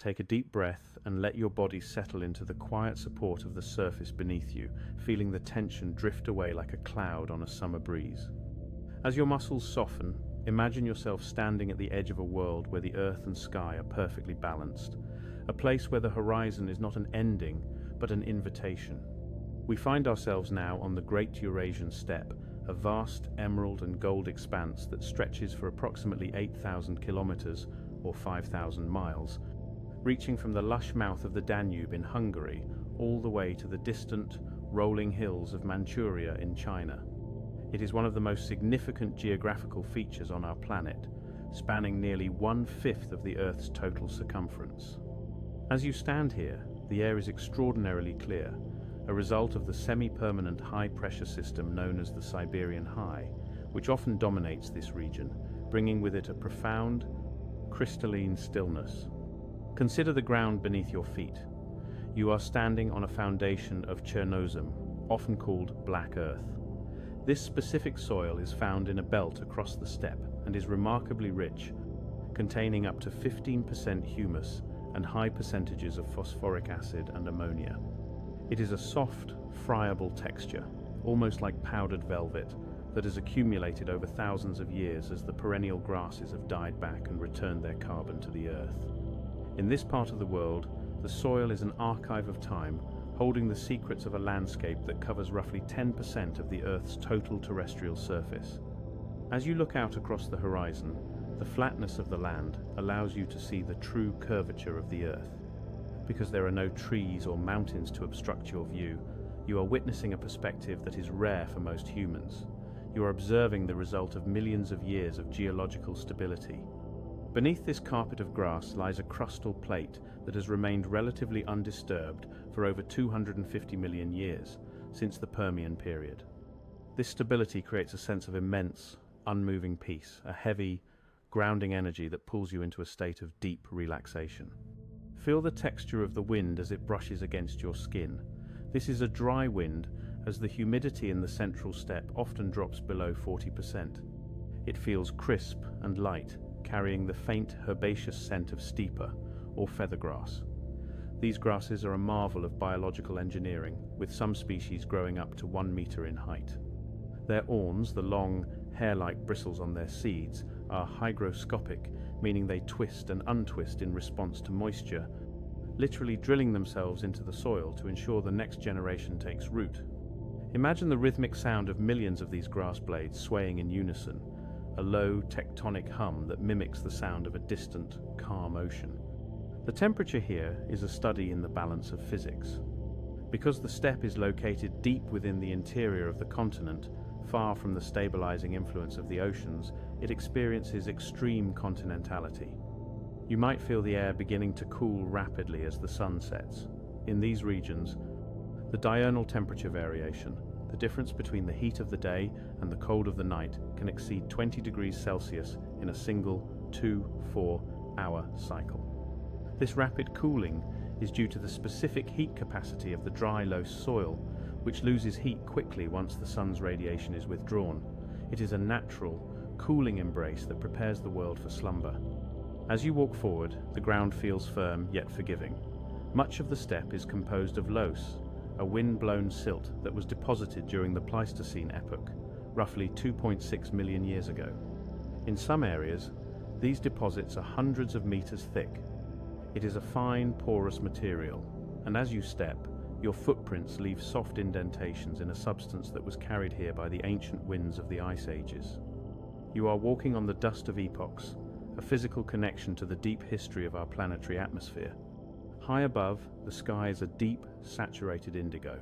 take a deep breath and let your body settle into the quiet support of the surface beneath you, feeling the tension drift away like a cloud on a summer breeze. As your muscles soften, imagine yourself standing at the edge of a world where the earth and sky are perfectly balanced, a place where the horizon is not an ending, but an invitation. We find ourselves now on the Great Eurasian Steppe, a vast emerald and gold expanse that stretches for approximately 8,000 kilometers or 5,000 miles, reaching from the lush mouth of the Danube in Hungary all the way to the distant, rolling hills of Manchuria in China. It is one of the most significant geographical features on our planet, spanning nearly 1/5 of the Earth's total circumference. As you stand here, the air is extraordinarily clear, a result of the semi-permanent high-pressure system known as the Siberian High, which often dominates this region, bringing with it a profound, crystalline stillness. Consider the ground beneath your feet. You are standing on a foundation of Chernozem, often called black earth. This specific soil is found in a belt across the steppe and is remarkably rich, containing up to 15% humus and high percentages of phosphoric acid and ammonia. It is a soft, friable texture, almost like powdered velvet, that has accumulated over thousands of years as the perennial grasses have died back and returned their carbon to the earth. In this part of the world, the soil is an archive of time, holding the secrets of a landscape that covers roughly 10% of the Earth's total terrestrial surface. As you look out across the horizon, the flatness of the land allows you to see the true curvature of the Earth. Because there are no trees or mountains to obstruct your view, you are witnessing a perspective that is rare for most humans. You are observing the result of millions of years of geological stability. Beneath this carpet of grass lies a crustal plate that has remained relatively undisturbed for over 250 million years, since the Permian period. This stability creates a sense of immense, unmoving peace, a heavy, grounding energy that pulls you into a state of deep relaxation. Feel the texture of the wind as it brushes against your skin. This is a dry wind, as the humidity in the central steppe often drops below 40%. It feels crisp and light, carrying the faint herbaceous scent of steppe, or feathergrass. These grasses are a marvel of biological engineering, with some species growing up to 1 meter in height. Their awns, the long, hair-like bristles on their seeds, are hygroscopic, meaning they twist and untwist in response to moisture, literally drilling themselves into the soil to ensure the next generation takes root. Imagine the rhythmic sound of millions of these grass blades swaying in unison, a low, tectonic hum that mimics the sound of a distant, calm ocean. The temperature here is a study in the balance of physics. Because the steppe is located deep within the interior of the continent, far from the stabilizing influence of the oceans, it experiences extreme continentality. You might feel the air beginning to cool rapidly as the sun sets. In these regions, the diurnal temperature variation, the difference between the heat of the day and the cold of the night, can exceed 20 degrees Celsius in a single 2-4 hour cycle. This rapid cooling is due to the specific heat capacity of the dry, loess soil, which loses heat quickly once the sun's radiation is withdrawn. It is a natural, cooling embrace that prepares the world for slumber. As you walk forward, the ground feels firm yet forgiving. Much of the steppe is composed of loess, a wind-blown silt that was deposited during the Pleistocene epoch, roughly 2.6 million years ago. In some areas, these deposits are hundreds of meters thick. It is a fine, porous material, and as you step, your footprints leave soft indentations in a substance that was carried here by the ancient winds of the ice ages. You are walking on the dust of epochs, a physical connection to the deep history of our planetary atmosphere. High above, the sky is a deep, saturated indigo.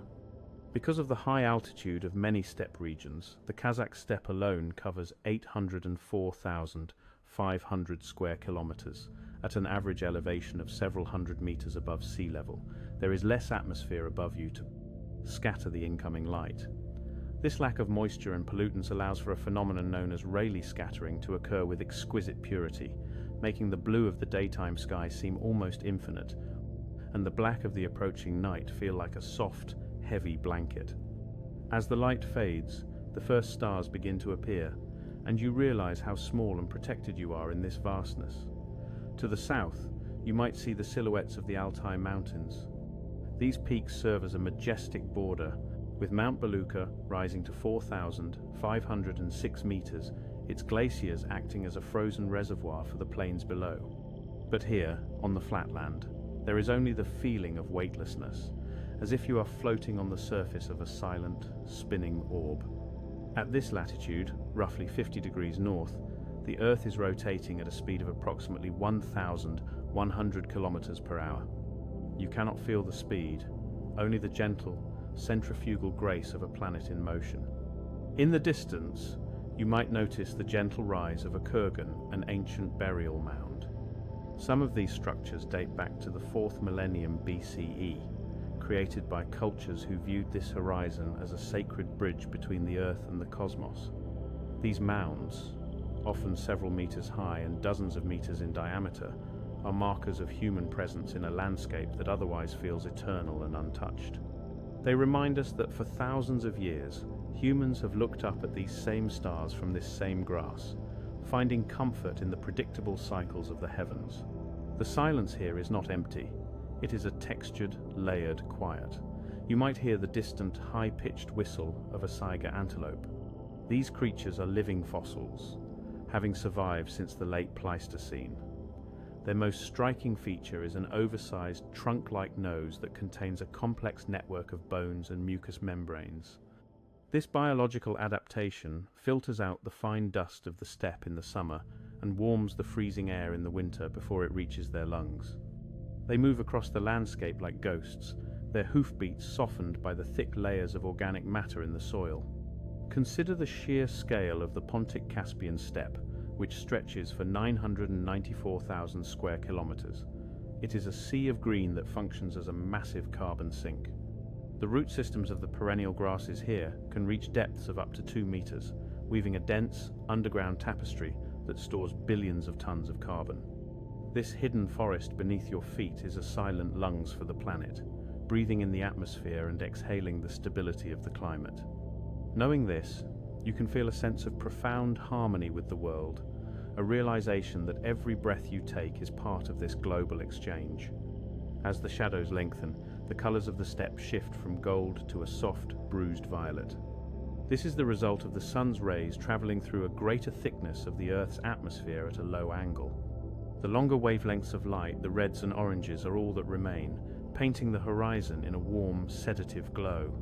Because of the high altitude of many steppe regions, the Kazakh steppe alone covers 804,500 square kilometers, at an average elevation of several hundred meters above sea level. There is less atmosphere above you to scatter the incoming light. This lack of moisture and pollutants allows for a phenomenon known as Rayleigh scattering to occur with exquisite purity, making the blue of the daytime sky seem almost infinite, and the black of the approaching night feel like a soft, heavy blanket. As the light fades, the first stars begin to appear, and you realize how small and protected you are in this vastness. To the south, you might see the silhouettes of the Altai Mountains. These peaks serve as a majestic border, with Mount Belukha rising to 4,506 meters, its glaciers acting as a frozen reservoir for the plains below. But here, on the flatland, there is only the feeling of weightlessness, as if you are floating on the surface of a silent, spinning orb. At this latitude, roughly 50 degrees north, the Earth is rotating at a speed of approximately 1,100 kilometers per hour. You cannot feel the speed, only the gentle, centrifugal grace of a planet in motion. In the distance, you might notice the gentle rise of a kurgan, an ancient burial mound. Some of these structures date back to the 4th millennium BCE, created by cultures who viewed this horizon as a sacred bridge between the Earth and the cosmos. These mounds, often several meters high and dozens of meters in diameter, are markers of human presence in a landscape that otherwise feels eternal and untouched. They remind us that for thousands of years, humans have looked up at these same stars from this same grass, finding comfort in the predictable cycles of the heavens. The silence here is not empty. It is a textured, layered quiet. You might hear the distant, high-pitched whistle of a saiga antelope. These creatures are living fossils, having survived since the late Pleistocene. Their most striking feature is an oversized, trunk-like nose that contains a complex network of bones and mucous membranes. This biological adaptation filters out the fine dust of the steppe in the summer and warms the freezing air in the winter before it reaches their lungs. They move across the landscape like ghosts, their hoofbeats softened by the thick layers of organic matter in the soil. Consider the sheer scale of the Pontic-Caspian steppe, which stretches for 994,000 square kilometers. It is a sea of green that functions as a massive carbon sink. The root systems of the perennial grasses here can reach depths of up to 2 meters, weaving a dense, underground tapestry that stores billions of tons of carbon. This hidden forest beneath your feet is a silent lungs for the planet, breathing in the atmosphere and exhaling the stability of the climate. Knowing this, you can feel a sense of profound harmony with the world, a realization that every breath you take is part of this global exchange. As the shadows lengthen, the colors of the steppe shift from gold to a soft, bruised violet. This is the result of the sun's rays traveling through a greater thickness of the Earth's atmosphere at a low angle. The longer wavelengths of light, the reds and oranges, are all that remain, painting the horizon in a warm, sedative glow.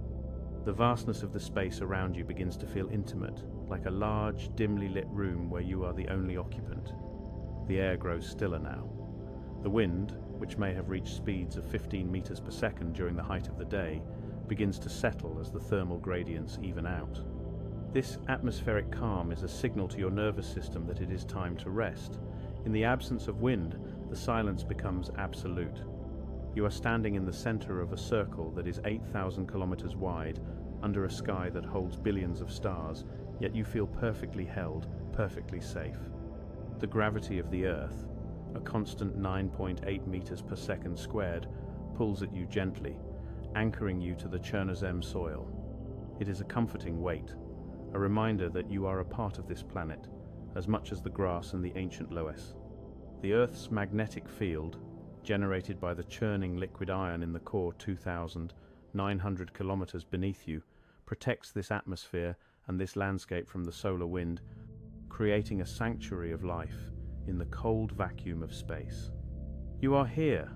The vastness of the space around you begins to feel intimate, like a large, dimly lit room where you are the only occupant. The air grows stiller now. The wind, which may have reached speeds of 15 meters per second during the height of the day, begins to settle as the thermal gradients even out. This atmospheric calm is a signal to your nervous system that it is time to rest. In the absence of wind, the silence becomes absolute. You are standing in the center of a circle that is 8,000 kilometers wide, under a sky that holds billions of stars, yet you feel perfectly held, perfectly safe. The gravity of the Earth, a constant 9.8 meters per second squared, pulls at you gently, anchoring you to the Chernozem soil. It is a comforting weight, a reminder that you are a part of this planet, as much as the grass and the ancient loess. The Earth's magnetic field, generated by the churning liquid iron in the core 2,900 kilometers beneath you, protects this atmosphere and this landscape from the solar wind, creating a sanctuary of life in the cold vacuum of space. You are here,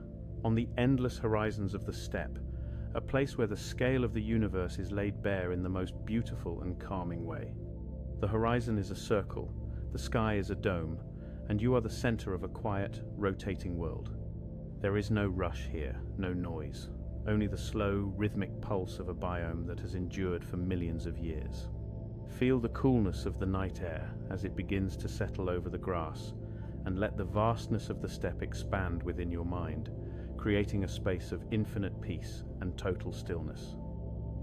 on the endless horizons of the steppe, a place where the scale of the universe is laid bare in the most beautiful and calming way. The horizon is a circle, the sky is a dome, and you are the center of a quiet, rotating world. There is no rush here, no noise, only the slow, rhythmic pulse of a biome that has endured for millions of years. Feel the coolness of the night air as it begins to settle over the grass, and let the vastness of the steppe expand within your mind, creating a space of infinite peace and total stillness.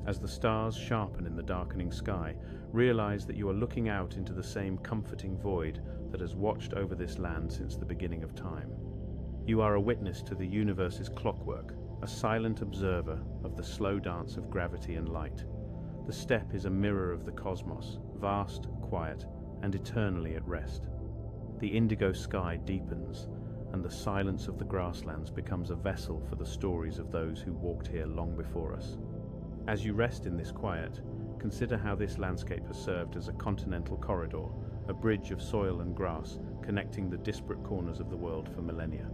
As the stars sharpen in the darkening sky, realize that you are looking out into the same comforting void that has watched over this land since the beginning of time. You are a witness to the universe's clockwork, a silent observer of the slow dance of gravity and light. The steppe is a mirror of the cosmos, vast, quiet, and eternally at rest. The indigo sky deepens, and the silence of the grasslands becomes a vessel for the stories of those who walked here long before us. As you rest in this quiet, consider how this landscape has served as a continental corridor, a bridge of soil and grass connecting the disparate corners of the world for millennia.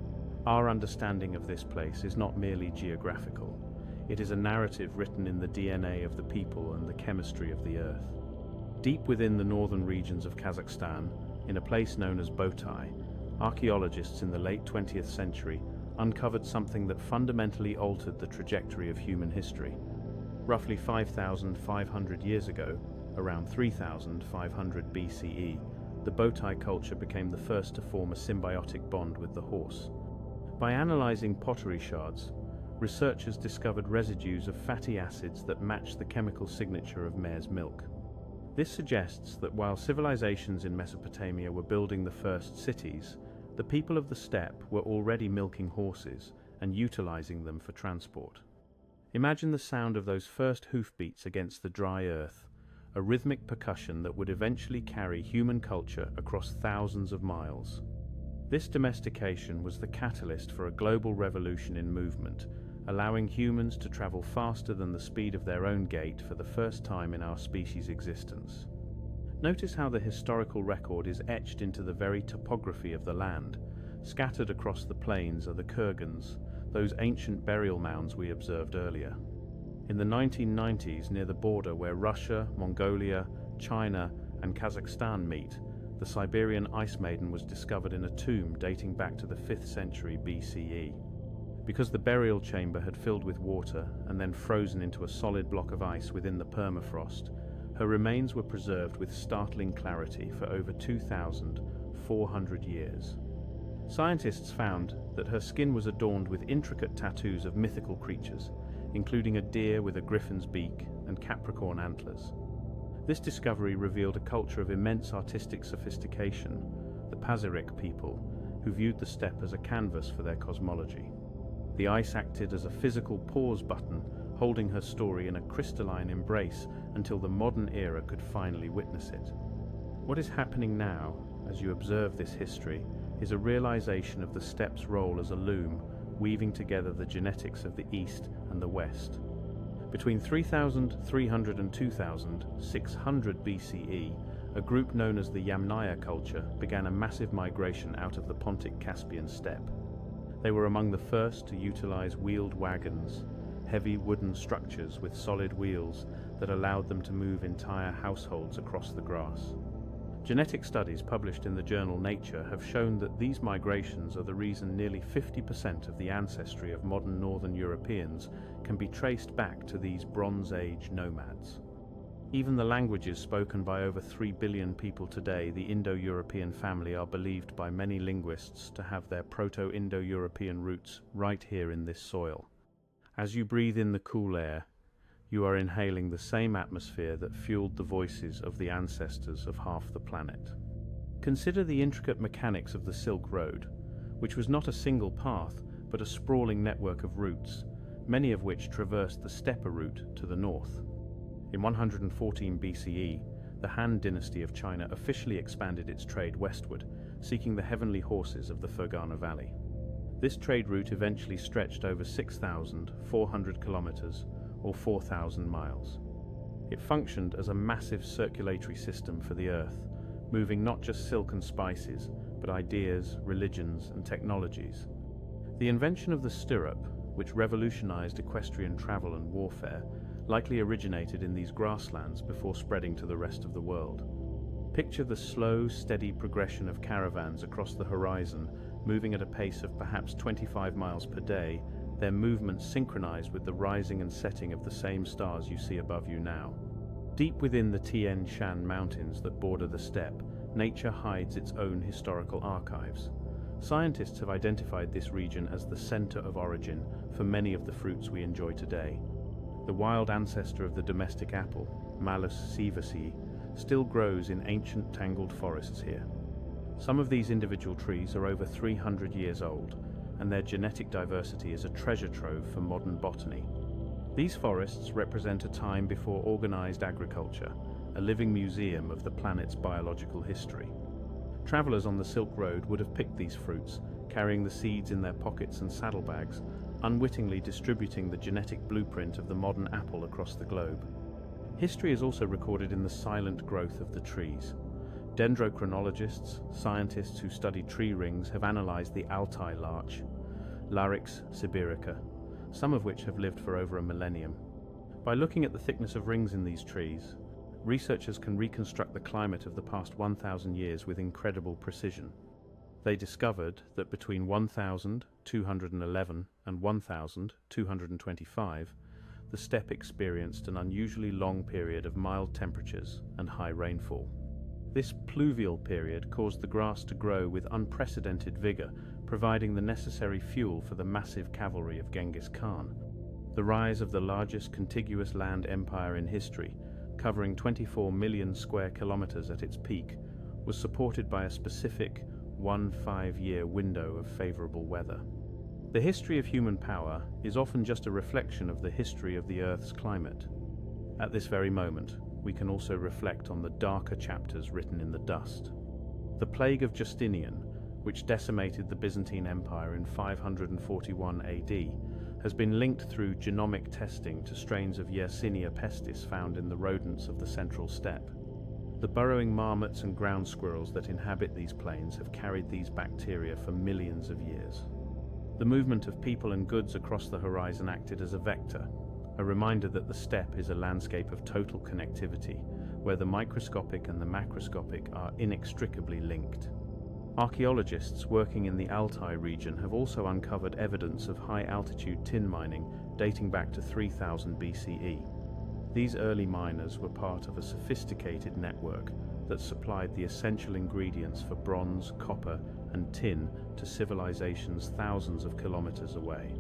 Our understanding of this place is not merely geographical. It is a narrative written in the DNA of the people and the chemistry of the earth. Deep within the northern regions of Kazakhstan, in a place known as Botai, archaeologists in the late 20th century uncovered something that fundamentally altered the trajectory of human history. Roughly 5,500 years ago, around 3,500 BCE, the Botai culture became the first to form a symbiotic bond with the horse. By analyzing pottery shards, researchers discovered residues of fatty acids that match the chemical signature of mare's milk. This suggests that while civilizations in Mesopotamia were building the first cities, the people of the steppe were already milking horses and utilizing them for transport. Imagine the sound of those first hoofbeats against the dry earth, a rhythmic percussion that would eventually carry human culture across thousands of miles. This domestication was the catalyst for a global revolution in movement, allowing humans to travel faster than the speed of their own gait for the first time in our species' existence. Notice how the historical record is etched into the very topography of the land. Scattered across the plains are the kurgans, those ancient burial mounds we observed earlier. In the 1990s, near the border where Russia, Mongolia, China, and Kazakhstan meet, the Siberian ice maiden was discovered in a tomb dating back to the 5th century BCE. Because the burial chamber had filled with water and then frozen into a solid block of ice within the permafrost, her remains were preserved with startling clarity for over 2,400 years. Scientists found that her skin was adorned with intricate tattoos of mythical creatures, including a deer with a griffin's beak and Capricorn antlers. This discovery revealed a culture of immense artistic sophistication, the Pazyryk people, who viewed the steppe as a canvas for their cosmology. The ice acted as a physical pause button, holding her story in a crystalline embrace until the modern era could finally witness it. What is happening now, as you observe this history, is a realization of the steppe's role as a loom, weaving together the genetics of the East and the West. Between 3,300 and 2,600 BCE, a group known as the Yamnaya culture began a massive migration out of the Pontic-Caspian steppe. They were among the first to utilize wheeled wagons, heavy wooden structures with solid wheels that allowed them to move entire households across the grass. Genetic studies published in the journal Nature have shown that these migrations are the reason nearly 50% of the ancestry of modern northern Europeans can be traced back to these Bronze Age nomads. Even the languages spoken by over 3 billion people today, the Indo-European family, are believed by many linguists to have their Proto-Indo-European roots right here in this soil. As you breathe in the cool air, you are inhaling the same atmosphere that fueled the voices of the ancestors of half the planet. Consider the intricate mechanics of the Silk Road, which was not a single path, but a sprawling network of routes, many of which traversed the Steppe route to the north. In 114 BCE, the Han dynasty of China officially expanded its trade westward, seeking the heavenly horses of the Fergana Valley. This trade route eventually stretched over 6,400 kilometers, or 4,000 miles. It functioned as a massive circulatory system for the earth, moving not just silk and spices, but ideas, religions, and technologies. The invention of the stirrup, which revolutionized equestrian travel and warfare, likely originated in these grasslands before spreading to the rest of the world. Picture the slow, steady progression of caravans across the horizon, moving at a pace of perhaps 25 miles per day, their movements synchronized with the rising and setting of the same stars you see above you now. Deep within the Tian Shan mountains that border the steppe, nature hides its own historical archives. Scientists have identified this region as the center of origin for many of the fruits we enjoy today. The wild ancestor of the domestic apple, Malus sievacii, still grows in ancient tangled forests here. Some of these individual trees are over 300 years old, and their genetic diversity is a treasure trove for modern botany. These forests represent a time before organized agriculture, a living museum of the planet's biological history. Travelers on the Silk Road would have picked these fruits, carrying the seeds in their pockets and saddlebags, unwittingly distributing the genetic blueprint of the modern apple across the globe. History is also recorded in the silent growth of the trees. Dendrochronologists, scientists who study tree rings, have analyzed the Altai larch, Larix sibirica, some of which have lived for over a millennium. By looking at the thickness of rings in these trees, researchers can reconstruct the climate of the past 1,000 years with incredible precision. They discovered that between 1,211 and 1,225, the steppe experienced an unusually long period of mild temperatures and high rainfall. This pluvial period caused the grass to grow with unprecedented vigor, providing the necessary fuel for the massive cavalry of Genghis Khan. The rise of the largest contiguous land empire in history, covering 24 million square kilometers at its peak, was supported by a specific 5-year window of favorable weather. The history of human power is often just a reflection of the history of the Earth's climate. At this very moment, we can also reflect on the darker chapters written in the dust. The plague of Justinian, which decimated the Byzantine Empire in 541 AD, has been linked through genomic testing to strains of Yersinia pestis found in the rodents of the central steppe. The burrowing marmots and ground squirrels that inhabit these plains have carried these bacteria for millions of years. The movement of people and goods across the horizon acted as a vector, a reminder that the steppe is a landscape of total connectivity, where the microscopic and the macroscopic are inextricably linked. Archaeologists working in the Altai region have also uncovered evidence of high-altitude tin mining dating back to 3000 BCE. These early miners were part of a sophisticated network that supplied the essential ingredients for bronze, copper, and tin to civilizations thousands of kilometers away.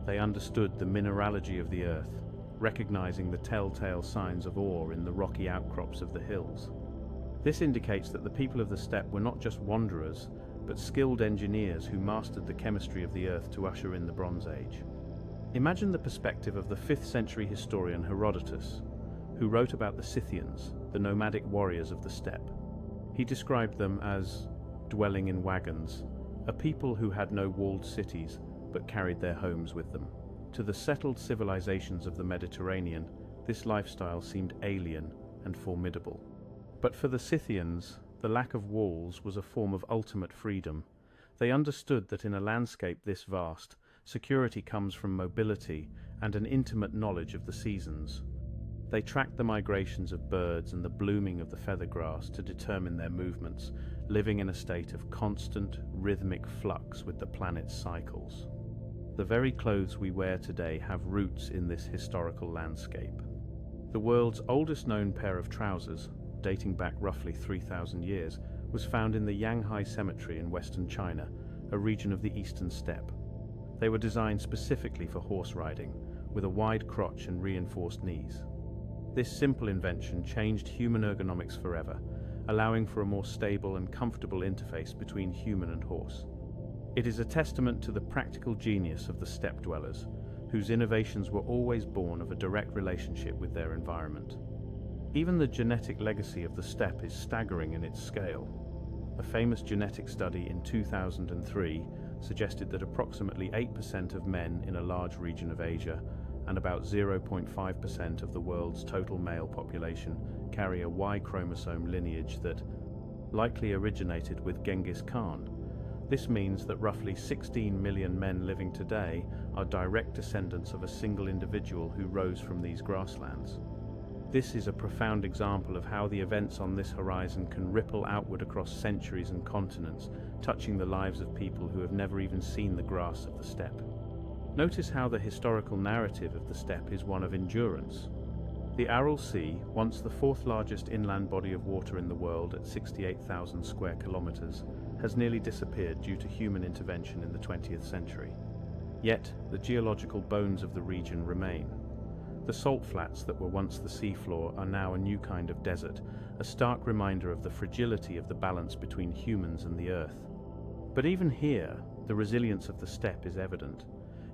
They understood the mineralogy of the earth, recognizing the telltale signs of ore in the rocky outcrops of the hills. This indicates that the people of the steppe were not just wanderers, but skilled engineers who mastered the chemistry of the earth to usher in the Bronze Age. Imagine the perspective of the 5th century historian Herodotus, who wrote about the Scythians, the nomadic warriors of the steppe. He described them as dwelling in wagons, a people who had no walled cities, but carried their homes with them. To the settled civilizations of the Mediterranean, this lifestyle seemed alien and formidable. But for the Scythians, the lack of walls was a form of ultimate freedom. They understood that in a landscape this vast, security comes from mobility and an intimate knowledge of the seasons. They tracked the migrations of birds and the blooming of the feather grass to determine their movements, living in a state of constant, rhythmic flux with the planet's cycles. The very clothes we wear today have roots in this historical landscape. The world's oldest known pair of trousers, dating back roughly 3,000 years, was found in the Yanghai Cemetery in western China, a region of the eastern steppe. They were designed specifically for horse riding, with a wide crotch and reinforced knees. This simple invention changed human ergonomics forever, allowing for a more stable and comfortable interface between human and horse. It is a testament to the practical genius of the steppe dwellers, whose innovations were always born of a direct relationship with their environment. Even the genetic legacy of the steppe is staggering in its scale. A famous genetic study in 2003 suggested that approximately 8% of men in a large region of Asia and about 0.5% of the world's total male population carry a Y chromosome lineage that likely originated with Genghis Khan. This means that roughly 16 million men living today are direct descendants of a single individual who rose from these grasslands. This is a profound example of how the events on this horizon can ripple outward across centuries and continents, touching the lives of people who have never even seen the grass of the steppe. Notice how the historical narrative of the steppe is one of endurance. The Aral Sea, once the 4th largest inland body of water in the world at 68,000 square kilometers, has nearly disappeared due to human intervention in the 20th century. Yet, the geological bones of the region remain. The salt flats that were once the seafloor are now a new kind of desert, a stark reminder of the fragility of the balance between humans and the earth. But even here, the resilience of the steppe is evident.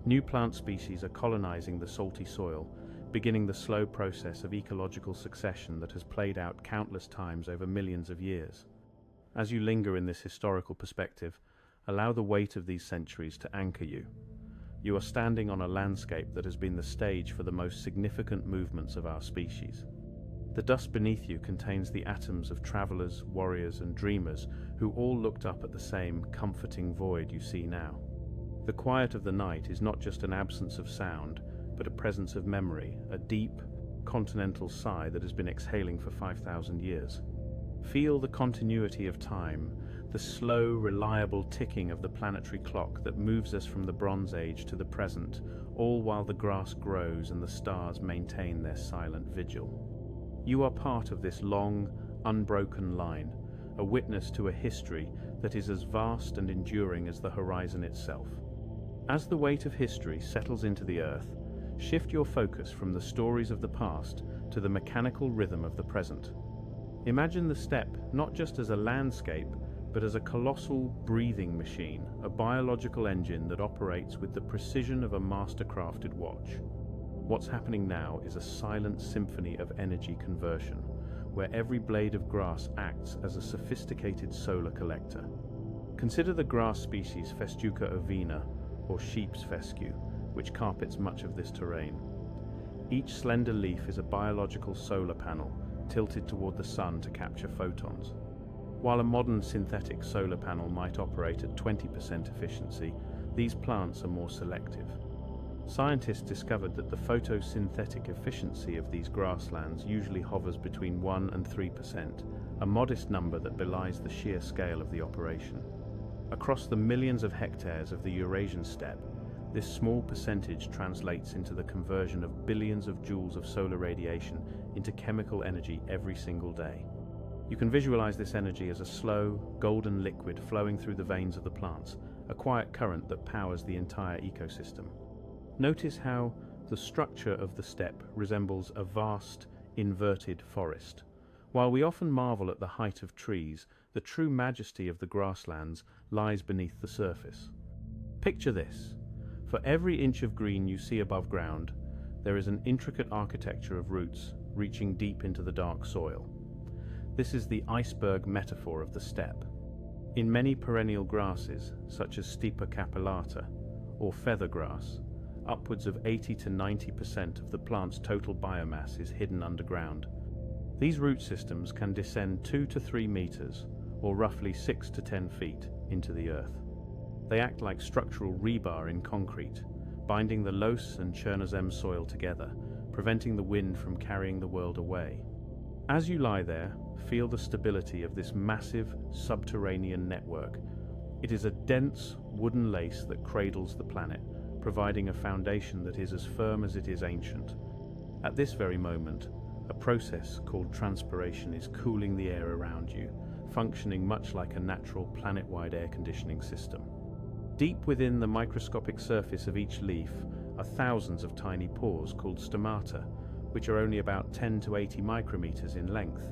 New plant species are colonizing the salty soil, beginning the slow process of ecological succession that has played out countless times over millions of years. As you linger in this historical perspective, Allow the weight of these centuries to anchor you. You are standing on a landscape that has been the stage for the most significant movements of our species. The dust beneath you contains the atoms of travelers, warriors, and dreamers who all looked up at the same comforting void you see now. The quiet of the night is not just an absence of sound, but a presence of memory, a deep, continental sigh that has been exhaling for 5,000 years. Feel the continuity of time, the slow, reliable ticking of the planetary clock that moves us from the Bronze Age to the present, all while the grass grows and the stars maintain their silent vigil. You are part of this long, unbroken line, a witness to a history that is as vast and enduring as the horizon itself. As the weight of history settles into the earth, shift your focus from the stories of the past to the mechanical rhythm of the present. Imagine the steppe not just as a landscape, but as a colossal breathing machine, a biological engine that operates with the precision of a master-crafted watch. What's happening now is a silent symphony of energy conversion, where every blade of grass acts as a sophisticated solar collector. Consider the grass species Festuca ovina, or sheep's fescue, which carpets much of this terrain. Each slender leaf is a biological solar panel, tilted toward the sun to capture photons. While a modern synthetic solar panel might operate at 20% efficiency, these plants are more selective. Scientists discovered that the photosynthetic efficiency of these grasslands usually hovers between 1 and 3%, a modest number that belies the sheer scale of the operation. Across the millions of hectares of the Eurasian steppe, this small percentage translates into the conversion of billions of joules of solar radiation into chemical energy every single day. You can visualize this energy as a slow, golden liquid flowing through the veins of the plants, a quiet current that powers the entire ecosystem. Notice how the structure of the steppe resembles a vast, inverted forest. While we often marvel at the height of trees, the true majesty of the grasslands lies beneath the surface. Picture this. For every inch of green you see above ground, there is an intricate architecture of roots reaching deep into the dark soil. This is the iceberg metaphor of the steppe. In many perennial grasses, such as Steppe capillata or feather grass, upwards of 80 to 90% of the plant's total biomass is hidden underground. These root systems can descend 2 to 3 meters, or roughly 6 to 10 feet, into the earth. They act like structural rebar in concrete, binding the loess and Chernozem soil together, preventing the wind from carrying the world away. As you lie there, feel the stability of this massive subterranean network. It is a dense wooden lace that cradles the planet, providing a foundation that is as firm as it is ancient. At this very moment, a process called transpiration is cooling the air around you, functioning much like a natural planet-wide air conditioning system. Deep within the microscopic surface of each leaf are thousands of tiny pores called stomata, which are only about 10 to 80 micrometers in length.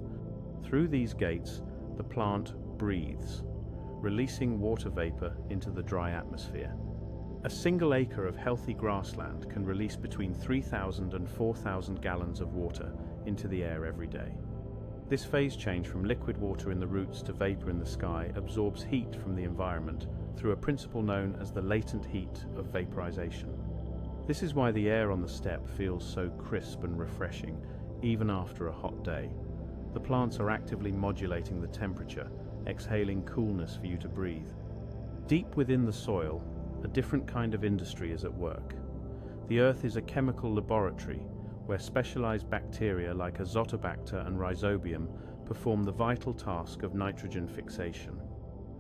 Through these gates, the plant breathes, releasing water vapor into the dry atmosphere. A single acre of healthy grassland can release between 3,000 and 4,000 gallons of water into the air every day. This phase change from liquid water in the roots to vapor in the sky absorbs heat from the environment through a principle known as the latent heat of vaporization. This is why the air on the steppe feels so crisp and refreshing, even after a hot day. The plants are actively modulating the temperature, exhaling coolness for you to breathe. Deep within the soil, a different kind of industry is at work. The earth is a chemical laboratory where specialized bacteria like Azotobacter and Rhizobium perform the vital task of nitrogen fixation.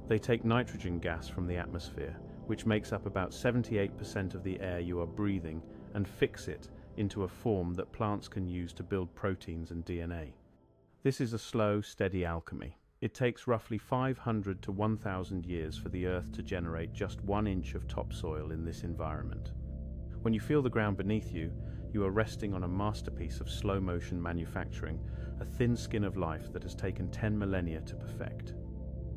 They take nitrogen gas from the atmosphere, which makes up about 78% of the air you are breathing, and fix it into a form that plants can use to build proteins and DNA. This is a slow, steady alchemy. It takes roughly 500 to 1,000 years for the Earth to generate just 1 inch of topsoil in this environment. When you feel the ground beneath you, you are resting on a masterpiece of slow-motion manufacturing, a thin skin of life that has taken 10 millennia to perfect.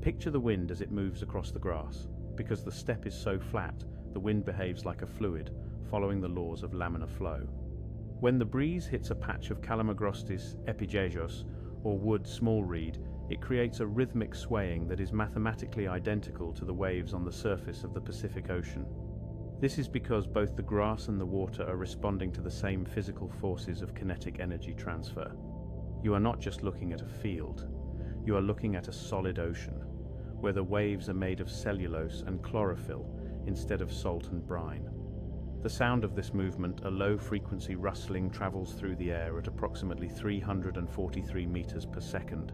Picture the wind as it moves across the grass. Because the steppe is so flat, the wind behaves like a fluid, following the laws of laminar flow. When the breeze hits a patch of Calamagrostis epigeios, or wood small reed, It creates a rhythmic swaying that is mathematically identical to the waves on the surface of the Pacific Ocean. This is because both the grass and the water are responding to the same physical forces of kinetic energy transfer. You are not just looking at a field, you are looking at a solid ocean, where the waves are made of cellulose and chlorophyll instead of salt and brine. The sound of this movement, a low-frequency rustling, travels through the air at approximately 343 meters per second,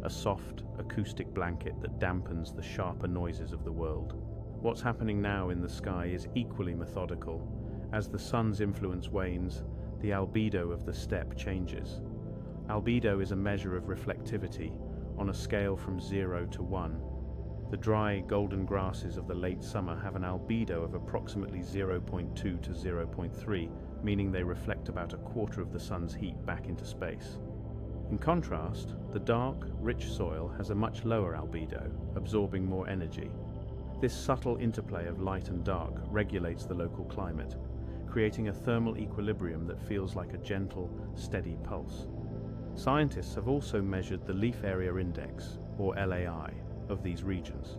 a soft, acoustic blanket that dampens the sharper noises of the world. What's happening now in the sky is equally methodical. As the sun's influence wanes, the albedo of the steppe changes. Albedo is a measure of reflectivity on a scale from 0 to 1. The dry, golden grasses of the late summer have an albedo of approximately 0.2 to 0.3, meaning they reflect about a quarter of the sun's heat back into space. In contrast, the dark, rich soil has a much lower albedo, absorbing more energy. This subtle interplay of light and dark regulates the local climate, creating a thermal equilibrium that feels like a gentle, steady pulse. Scientists have also measured the leaf area index, or LAI, of these regions.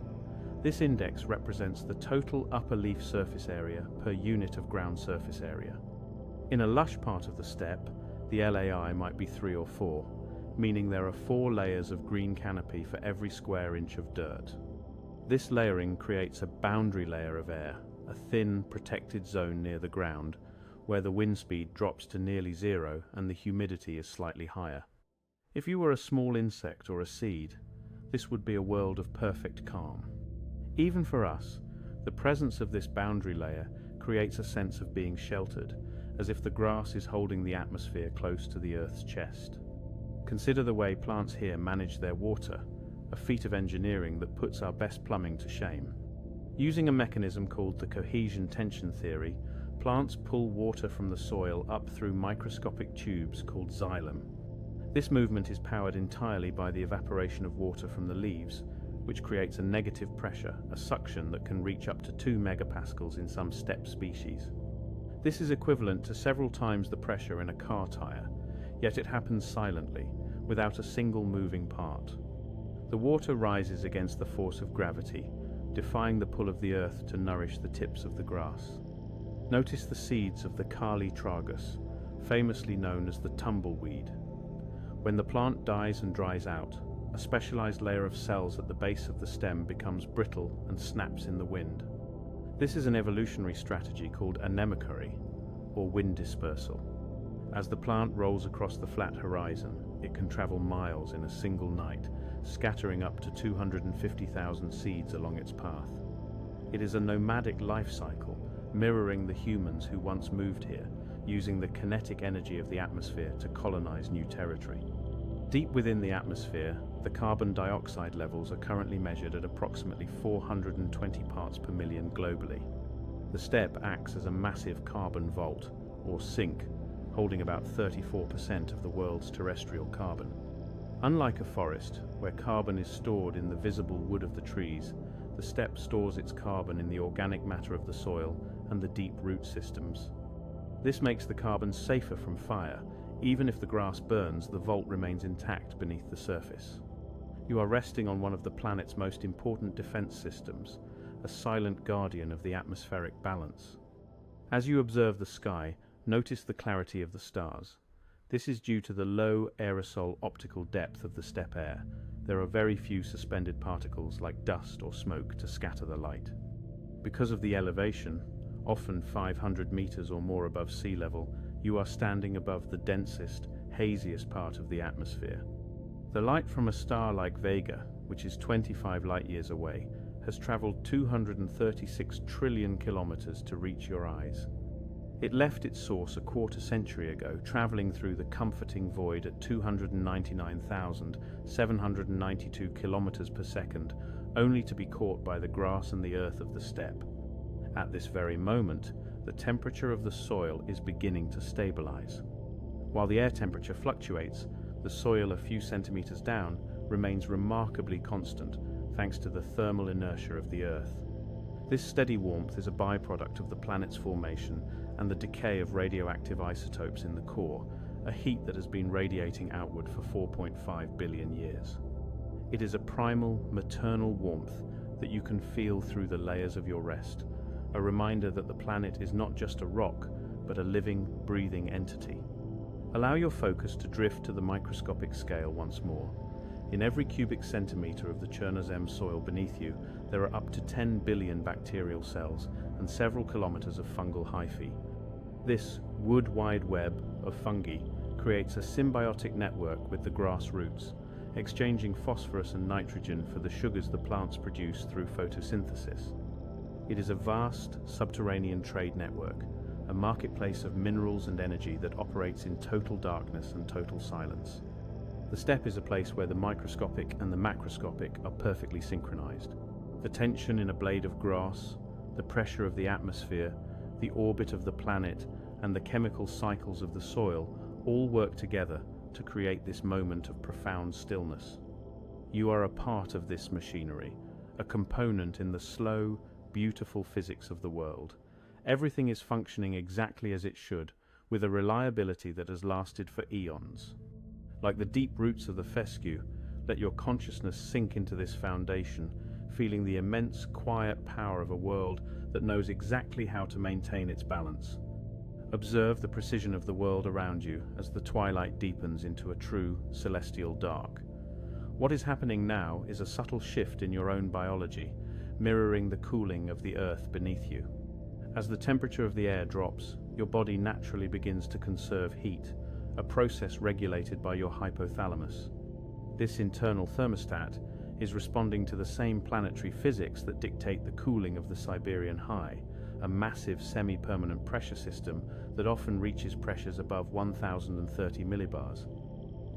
This index represents the total upper leaf surface area per unit of ground surface area. In a lush part of the steppe, the LAI might be 3 or 4, meaning there are 4 layers of green canopy for every square inch of dirt. This layering creates a boundary layer of air, a thin, protected zone near the ground, where the wind speed drops to nearly 0 and the humidity is slightly higher. If you were a small insect or a seed, this would be a world of perfect calm. Even for us, the presence of this boundary layer creates a sense of being sheltered, as if the grass is holding the atmosphere close to the Earth's chest. Consider the way plants here manage their water, a feat of engineering that puts our best plumbing to shame. Using a mechanism called the cohesion tension theory, plants pull water from the soil up through microscopic tubes called xylem. This movement is powered entirely by the evaporation of water from the leaves, which creates a negative pressure, a suction that can reach up to 2 megapascals in some steppe species. This is equivalent to several times the pressure in a car tire, yet it happens silently, without a single moving part. The water rises against the force of gravity, defying the pull of the earth to nourish the tips of the grass. Notice the seeds of the Kali tragus, famously known as the tumbleweed. When the plant dies and dries out, a specialized layer of cells at the base of the stem becomes brittle and snaps in the wind. This is an evolutionary strategy called anemochory, or wind dispersal. As the plant rolls across the flat horizon, it can travel miles in a single night, scattering up to 250,000 seeds along its path. It is a nomadic life cycle, mirroring the humans who once moved here, using the kinetic energy of the atmosphere to colonize new territory. Deep within the atmosphere, the carbon dioxide levels are currently measured at approximately 420 parts per million globally. The steppe acts as a massive carbon vault, or sink, holding about 34% of the world's terrestrial carbon. Unlike a forest, where carbon is stored in the visible wood of the trees, the steppe stores its carbon in the organic matter of the soil and the deep root systems. This makes the carbon safer from fire. Even if the grass burns, the vault remains intact beneath the surface. You are resting on one of the planet's most important defense systems, a silent guardian of the atmospheric balance. As you observe the sky, notice the clarity of the stars. This is due to the low aerosol optical depth of the steppe air. There are very few suspended particles like dust or smoke to scatter the light. Because of the elevation, often 500 meters or more above sea level, you are standing above the densest, haziest part of the atmosphere. The light from a star like Vega, which is 25 light-years away, has traveled 236 trillion kilometers to reach your eyes. It left its source a quarter century ago, traveling through the comforting void at 299,792 kilometers per second, only to be caught by the grass and the earth of the steppe. At this very moment, the temperature of the soil is beginning to stabilize. While the air temperature fluctuates, the soil a few centimeters down remains remarkably constant thanks to the thermal inertia of the Earth. This steady warmth is a byproduct of the planet's formation and the decay of radioactive isotopes in the core, a heat that has been radiating outward for 4.5 billion years. It is a primal, maternal warmth that you can feel through the layers of your rest, a reminder that the planet is not just a rock, but a living, breathing entity. Allow your focus to drift to the microscopic scale once more. In every cubic centimeter of the Chernozem soil beneath you, there are up to 10 billion bacterial cells and several kilometers of fungal hyphae. This wood-wide web of fungi creates a symbiotic network with the grass roots, exchanging phosphorus and nitrogen for the sugars the plants produce through photosynthesis. It is a vast subterranean trade network, a marketplace of minerals and energy that operates in total darkness and total silence. The steppe is a place where the microscopic and the macroscopic are perfectly synchronized. The tension in a blade of grass, the pressure of the atmosphere, the orbit of the planet, and the chemical cycles of the soil all work together to create this moment of profound stillness. You are a part of this machinery, a component in the slow, beautiful physics of the world. Everything is functioning exactly as it should, with a reliability that has lasted for eons. Like the deep roots of the fescue, let your consciousness sink into this foundation, feeling the immense, quiet power of a world that knows exactly how to maintain its balance. Observe the precision of the world around you as the twilight deepens into a true celestial dark. What is happening now is a subtle shift in your own biology, mirroring the cooling of the earth beneath you. As the temperature of the air drops, your body naturally begins to conserve heat, a process regulated by your hypothalamus. This internal thermostat is responding to the same planetary physics that dictate the cooling of the Siberian high, a massive semi-permanent pressure system that often reaches pressures above 1030 millibars.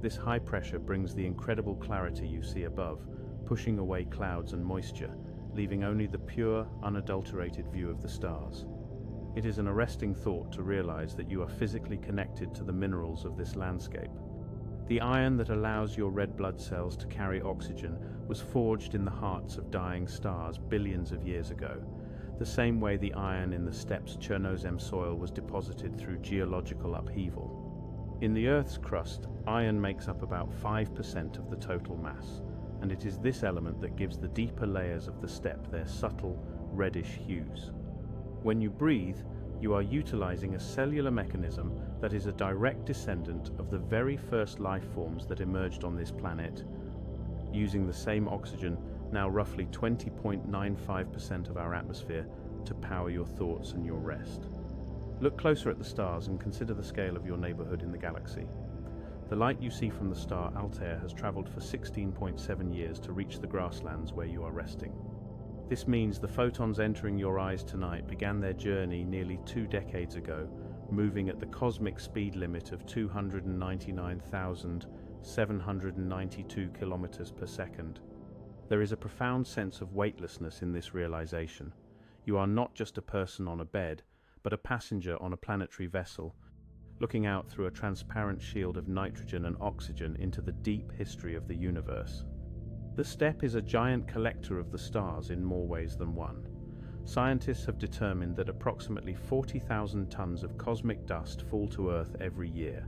This high pressure brings the incredible clarity you see above, pushing away clouds and moisture, leaving only the pure, unadulterated view of the stars. It is an arresting thought to realize that you are physically connected to the minerals of this landscape. The iron that allows your red blood cells to carry oxygen was forged in the hearts of dying stars billions of years ago, the same way the iron in the steppe's Chernozem soil was deposited through geological upheaval. In the Earth's crust, iron makes up about 5% of the total mass, and it is this element that gives the deeper layers of the steppe their subtle, reddish hues. When you breathe, you are utilizing a cellular mechanism that is a direct descendant of the very first life forms that emerged on this planet, using the same oxygen, now roughly 20.95% of our atmosphere, to power your thoughts and your rest. Look closer at the stars and consider the scale of your neighborhood in the galaxy. The light you see from the star Altair has traveled for 16.7 years to reach the grasslands where you are resting. This means the photons entering your eyes tonight began their journey nearly 2 decades ago, moving at the cosmic speed limit of 299,792 kilometers per second. There is a profound sense of weightlessness in this realization. You are not just a person on a bed, but a passenger on a planetary vessel, looking out through a transparent shield of nitrogen and oxygen into the deep history of the universe. The steppe is a giant collector of the stars in more ways than one. Scientists have determined that approximately 40,000 tons of cosmic dust fall to Earth every year.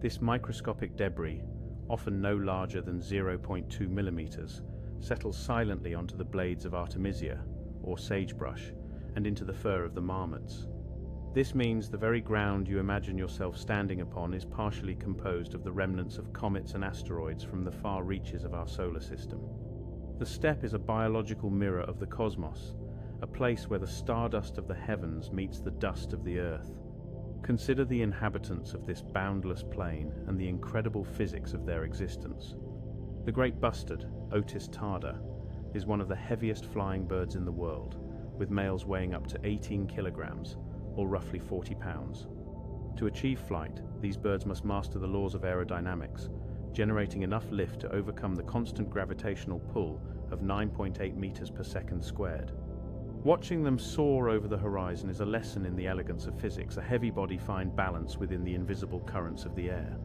This microscopic debris, often no larger than 0.2 millimeters, settles silently onto the blades of Artemisia, or sagebrush, and into the fur of the marmots. This means the very ground you imagine yourself standing upon is partially composed of the remnants of comets and asteroids from the far reaches of our solar system. The steppe is a biological mirror of the cosmos, a place where the stardust of the heavens meets the dust of the earth. Consider the inhabitants of this boundless plain and the incredible physics of their existence. The great bustard, Otis tarda, is one of the heaviest flying birds in the world, with males weighing up to 18 kilograms, or roughly 40 pounds. To achieve flight, these birds must master the laws of aerodynamics, generating enough lift to overcome the constant gravitational pull of 9.8 meters per second squared. Watching them soar over the horizon is a lesson in the elegance of physics. A heavy body finds balance within the invisible currents of the air.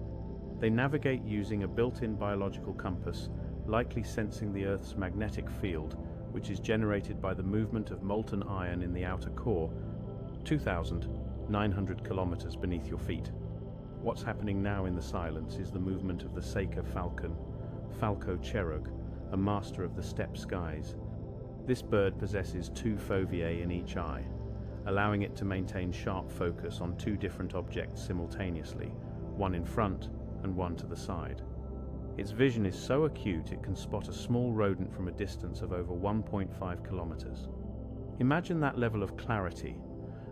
They navigate using a built-in biological compass, likely sensing the Earth's magnetic field, which is generated by the movement of molten iron in the outer core, 2,900 kilometers beneath your feet. What's happening now in the silence is the movement of the Seika falcon, Falco cherub, a master of the steppe skies. This bird possesses two foveae in each eye, allowing it to maintain sharp focus on two different objects simultaneously, one in front and one to the side. Its vision is so acute it can spot a small rodent from a distance of over 1.5 kilometers. Imagine that level of clarity,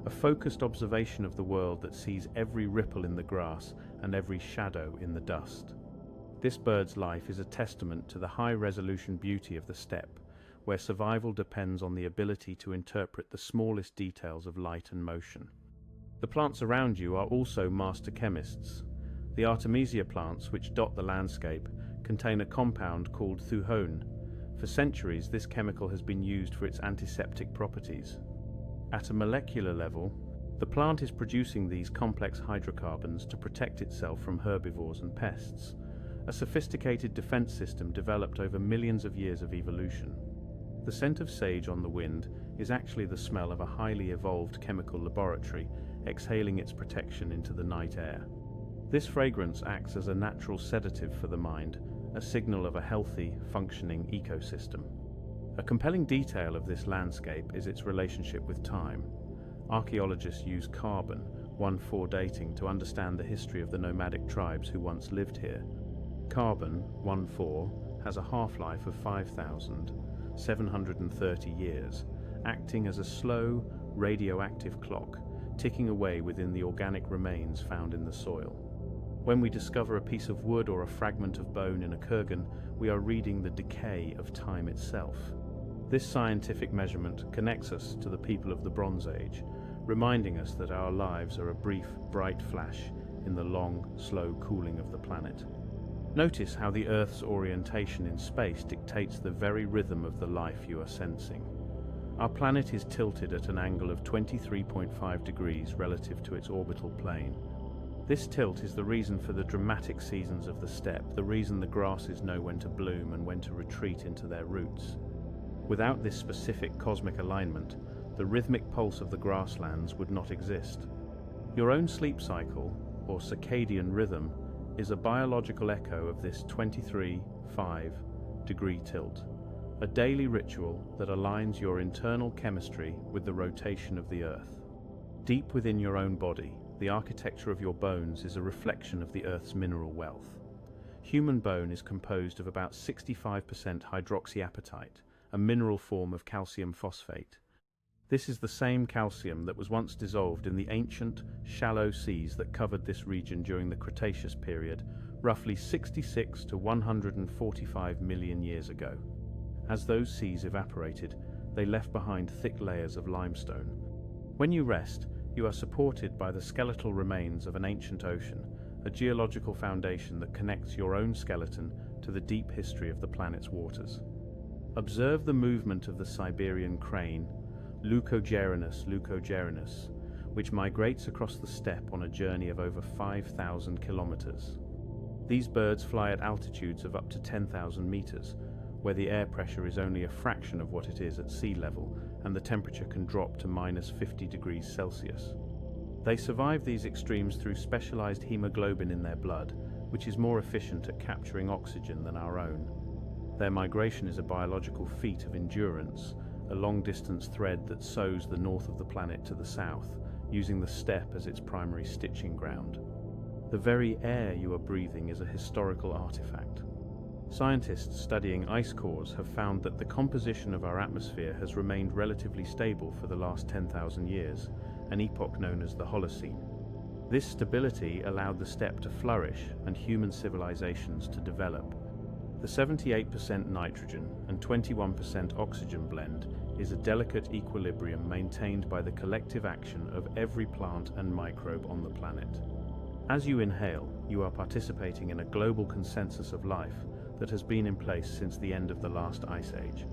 a focused observation of the world that sees every ripple in the grass and every shadow in the dust. This bird's life is a testament to the high-resolution beauty of the steppe, where survival depends on the ability to interpret the smallest details of light and motion. The plants around you are also master chemists. The Artemisia plants, which dot the landscape, contain a compound called thuone. For centuries, this chemical has been used for its antiseptic properties. At a molecular level, the plant is producing these complex hydrocarbons to protect itself from herbivores and pests, a sophisticated defense system developed over millions of years of evolution. The scent of sage on the wind is actually the smell of a highly evolved chemical laboratory exhaling its protection into the night air. This fragrance acts as a natural sedative for the mind, a signal of a healthy, functioning ecosystem. A compelling detail of this landscape is its relationship with time. Archaeologists use carbon, 1,4 dating, to understand the history of the nomadic tribes who once lived here. Carbon, 1,4, has a half-life of 5,730 years, acting as a slow, radioactive clock, ticking away within the organic remains found in the soil. When we discover a piece of wood or a fragment of bone in a kurgan, we are reading the decay of time itself. This scientific measurement connects us to the people of the Bronze Age, reminding us that our lives are a brief, bright flash in the long, slow cooling of the planet. Notice how the Earth's orientation in space dictates the very rhythm of the life you are sensing. Our planet is tilted at an angle of 23.5 degrees relative to its orbital plane. This tilt is the reason for the dramatic seasons of the steppe, the reason the grasses know when to bloom and when to retreat into their roots. Without this specific cosmic alignment, the rhythmic pulse of the grasslands would not exist. Your own sleep cycle, or circadian rhythm, is a biological echo of this 23.5 degree tilt, a daily ritual that aligns your internal chemistry with the rotation of the Earth. Deep within your own body, the architecture of your bones is a reflection of the Earth's mineral wealth. Human bone is composed of about 65% hydroxyapatite, a mineral form of calcium phosphate. This is the same calcium that was once dissolved in the ancient, shallow seas that covered this region during the Cretaceous period, roughly 66 to 145 million years ago. As those seas evaporated, they left behind thick layers of limestone. When you rest, you are supported by the skeletal remains of an ancient ocean, a geological foundation that connects your own skeleton to the deep history of the planet's waters. Observe the movement of the Siberian crane, leucogerinus, which migrates across the steppe on a journey of over 5,000 kilometers. These birds fly at altitudes of up to 10,000 meters, where the air pressure is only a fraction of what it is at sea level, and the temperature can drop to minus 50 degrees Celsius. They survive these extremes through specialized hemoglobin in their blood, which is more efficient at capturing oxygen than our own. Their migration is a biological feat of endurance, a long-distance thread that sews the north of the planet to the south, using the steppe as its primary stitching ground. The very air you are breathing is a historical artifact. Scientists studying ice cores have found that the composition of our atmosphere has remained relatively stable for the last 10,000 years, an epoch known as the Holocene. This stability allowed the steppe to flourish and human civilizations to develop. The 78% nitrogen and 21% oxygen blend is a delicate equilibrium maintained by the collective action of every plant and microbe on the planet. As you inhale, you are participating in a global consensus of life that has been in place since the end of the last ice age.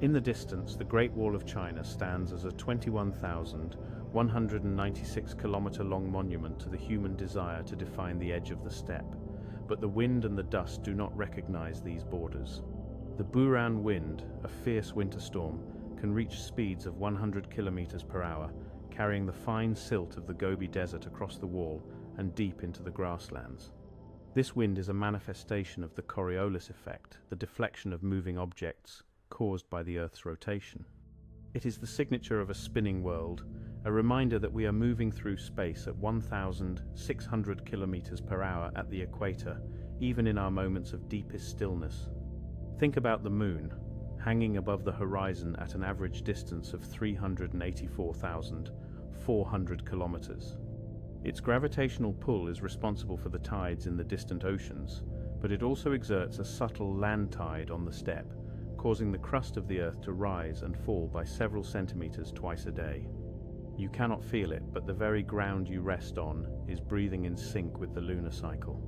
In the distance, the Great Wall of China stands as a 21,196-kilometer-long monument to the human desire to define the edge of the steppe, but the wind and the dust do not recognize these borders. The Buran wind, a fierce winter storm, can reach speeds of 100 kilometers per hour, carrying the fine silt of the Gobi Desert across the wall and deep into the grasslands. This wind is a manifestation of the Coriolis effect, the deflection of moving objects caused by the Earth's rotation. It is the signature of a spinning world, a reminder that we are moving through space at 1,600 kilometers per hour at the equator, even in our moments of deepest stillness. Think about the moon, hanging above the horizon at an average distance of 384,400 kilometers. Its gravitational pull is responsible for the tides in the distant oceans, but it also exerts a subtle land tide on the steppe, causing the crust of the Earth to rise and fall by several centimeters twice a day. You cannot feel it, but the very ground you rest on is breathing in sync with the lunar cycle.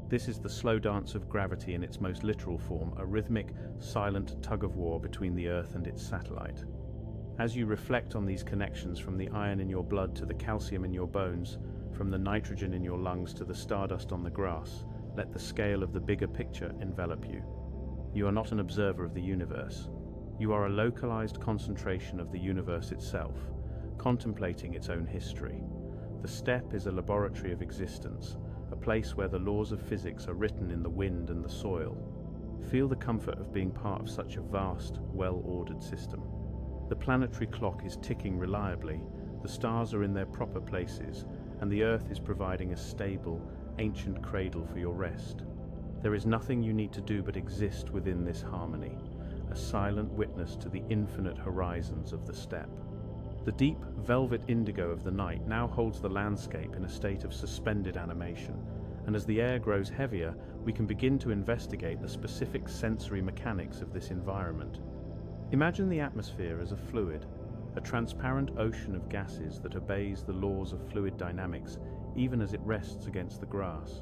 This is the slow dance of gravity in its most literal form, a rhythmic, silent tug-of-war between the Earth and its satellite. As you reflect on these connections, from the iron in your blood to the calcium in your bones, from the nitrogen in your lungs to the stardust on the grass, let the scale of the bigger picture envelop you. You are not an observer of the universe. You are a localized concentration of the universe itself, contemplating its own history. The steppe is a laboratory of existence, a place where the laws of physics are written in the wind and the soil. Feel the comfort of being part of such a vast, well-ordered system. The planetary clock is ticking reliably, the stars are in their proper places, and the Earth is providing a stable, ancient cradle for your rest. There is nothing you need to do but exist within this harmony, a silent witness to the infinite horizons of the steppe. The deep velvet indigo of the night now holds the landscape in a state of suspended animation, and as the air grows heavier, we can begin to investigate the specific sensory mechanics of this environment. Imagine the atmosphere as a fluid, a transparent ocean of gases that obeys the laws of fluid dynamics even as it rests against the grass.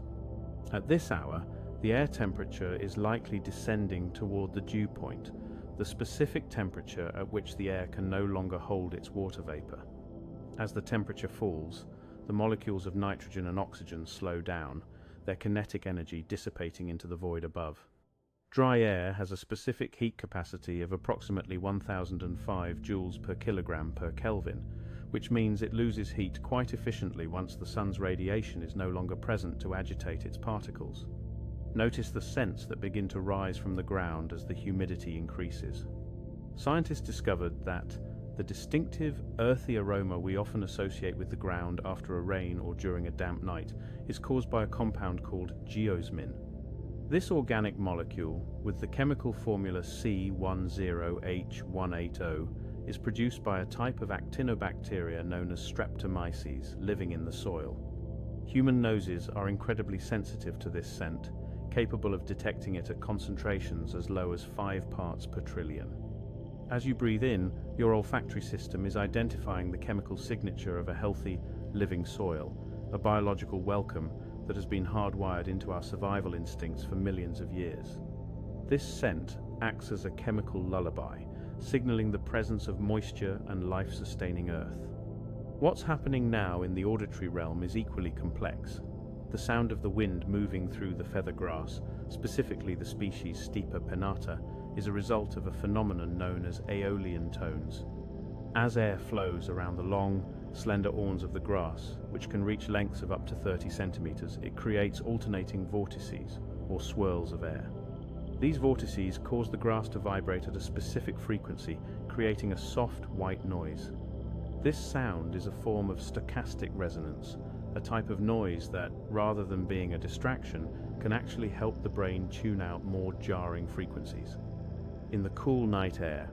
At this hour, the air temperature is likely descending toward the dew point, the specific temperature at which the air can no longer hold its water vapor. As the temperature falls, the molecules of nitrogen and oxygen slow down, their kinetic energy dissipating into the void above. Dry air has a specific heat capacity of approximately 1005 joules per kilogram per Kelvin, which means it loses heat quite efficiently once the sun's radiation is no longer present to agitate its particles. Notice the scents that begin to rise from the ground as the humidity increases. Scientists discovered that the distinctive earthy aroma we often associate with the ground after a rain or during a damp night is caused by a compound called geosmin. This organic molecule, with the chemical formula C10H180, is produced by a type of actinobacteria known as streptomyces living in the soil. Human noses are incredibly sensitive to this scent, capable of detecting it at concentrations as low as 5 parts per trillion. As you breathe in, your olfactory system is identifying the chemical signature of a healthy, living soil, a biological welcome that has been hardwired into our survival instincts for millions of years. This scent acts as a chemical lullaby, signaling the presence of moisture and life-sustaining earth. What's happening now in the auditory realm is equally complex. The sound of the wind moving through the feather grass, specifically the species Steppe pinnata, is a result of a phenomenon known as aeolian tones. As air flows around the long, slender awns of the grass, which can reach lengths of up to 30 centimeters, it creates alternating vortices, or swirls of air. These vortices cause the grass to vibrate at a specific frequency, creating a soft, white noise. This sound is a form of stochastic resonance, a type of noise that, rather than being a distraction, can actually help the brain tune out more jarring frequencies. In the cool night air,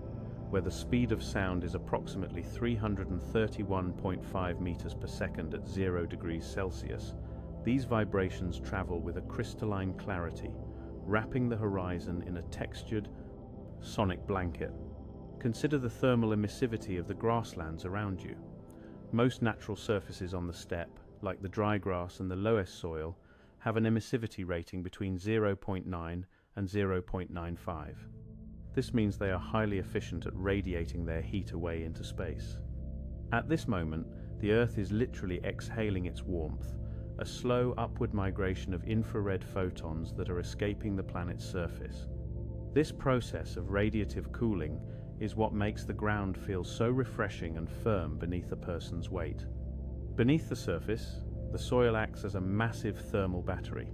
where the speed of sound is approximately 331.5 meters per second at 0 degrees Celsius, these vibrations travel with a crystalline clarity, wrapping the horizon in a textured, sonic blanket. Consider the thermal emissivity of the grasslands around you. Most natural surfaces on the steppe, like the dry grass and the lowest soil, have an emissivity rating between 0.9 and 0.95. This means they are highly efficient at radiating their heat away into space. At this moment, the Earth is literally exhaling its warmth, a slow upward migration of infrared photons that are escaping the planet's surface. This process of radiative cooling is what makes the ground feel so refreshing and firm beneath a person's weight. Beneath the surface, the soil acts as a massive thermal battery.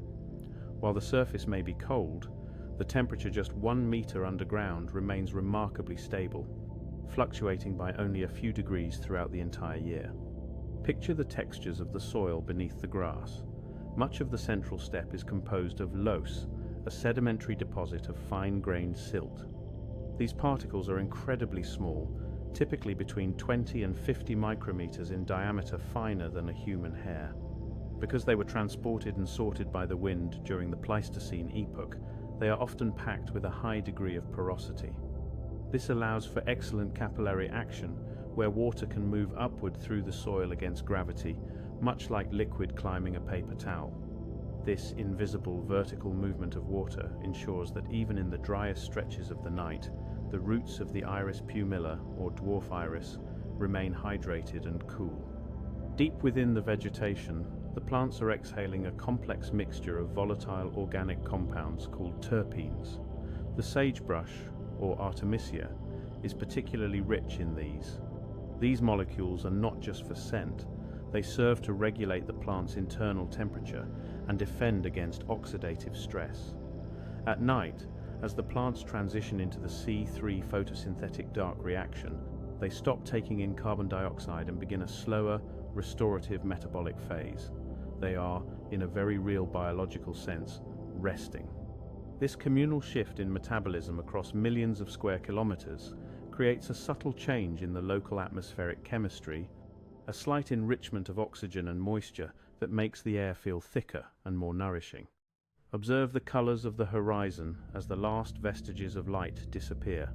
While the surface may be cold, the temperature just 1 meter underground remains remarkably stable, fluctuating by only a few degrees throughout the entire year. Picture the textures of the soil beneath the grass. Much of the central steppe is composed of loess, a sedimentary deposit of fine-grained silt. These particles are incredibly small, typically between 20 and 50 micrometers in diameter, finer than a human hair. Because they were transported and sorted by the wind during the Pleistocene epoch, they are often packed with a high degree of porosity. This allows for excellent capillary action, where water can move upward through the soil against gravity, much like liquid climbing a paper towel. This invisible vertical movement of water ensures that even in the driest stretches of the night, the roots of the iris pumila, or dwarf iris, remain hydrated and cool. Deep within the vegetation, the plants are exhaling a complex mixture of volatile organic compounds called terpenes. The sagebrush, or Artemisia, is particularly rich in these. These molecules are not just for scent, they serve to regulate the plant's internal temperature and defend against oxidative stress. At night, as the plants transition into the C3 photosynthetic dark reaction, they stop taking in carbon dioxide and begin a slower, restorative metabolic phase. They are, in a very real biological sense, resting. This communal shift in metabolism across millions of square kilometers creates a subtle change in the local atmospheric chemistry, a slight enrichment of oxygen and moisture that makes the air feel thicker and more nourishing. Observe the colors of the horizon as the last vestiges of light disappear.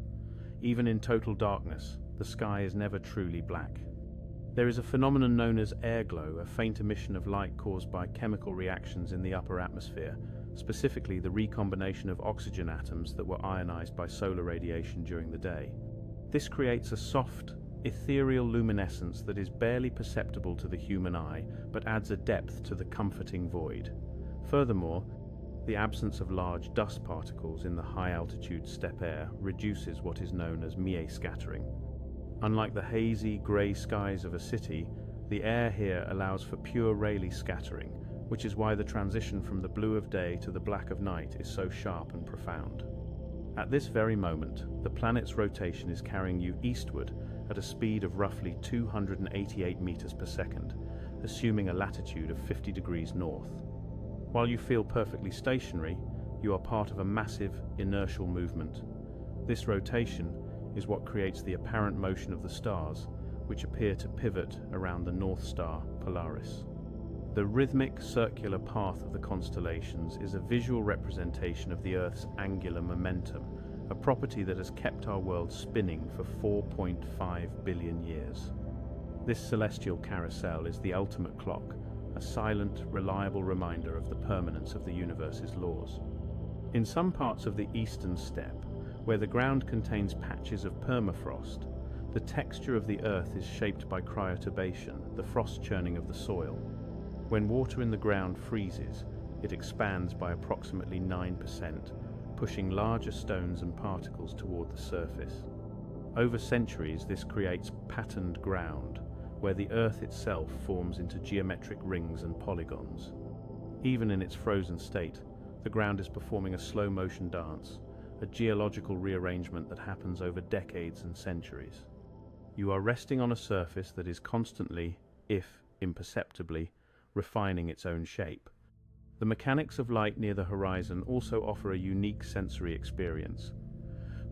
Even in total darkness, the sky is never truly black. There is a phenomenon known as air glow, a faint emission of light caused by chemical reactions in the upper atmosphere, specifically the recombination of oxygen atoms that were ionized by solar radiation during the day. This creates a soft, ethereal luminescence that is barely perceptible to the human eye, but adds a depth to the comforting void. Furthermore, the absence of large dust particles in the high-altitude steppe air reduces what is known as mie scattering. Unlike the hazy, grey skies of a city, the air here allows for pure Rayleigh scattering, which is why the transition from the blue of day to the black of night is so sharp and profound. At this very moment, the planet's rotation is carrying you eastward at a speed of roughly 288 meters per second, assuming a latitude of 50 degrees north. While you feel perfectly stationary, you are part of a massive inertial movement. This rotation is what creates the apparent motion of the stars, which appear to pivot around the North Star Polaris. The rhythmic circular path of the constellations is a visual representation of the Earth's angular momentum, a property that has kept our world spinning for 4.5 billion years. This celestial carousel is the ultimate clock, a silent, reliable reminder of the permanence of the universe's laws. In some parts of the eastern steppe, where the ground contains patches of permafrost, the texture of the Earth is shaped by cryotubation, the frost churning of the soil. When water in the ground freezes, it expands by approximately 9%, pushing larger stones and particles toward the surface. Over centuries, this creates patterned ground, where the Earth itself forms into geometric rings and polygons. Even in its frozen state, the ground is performing a slow-motion dance, a geological rearrangement that happens over decades and centuries. You are resting on a surface that is constantly, if imperceptibly, refining its own shape. The mechanics of light near the horizon also offer a unique sensory experience.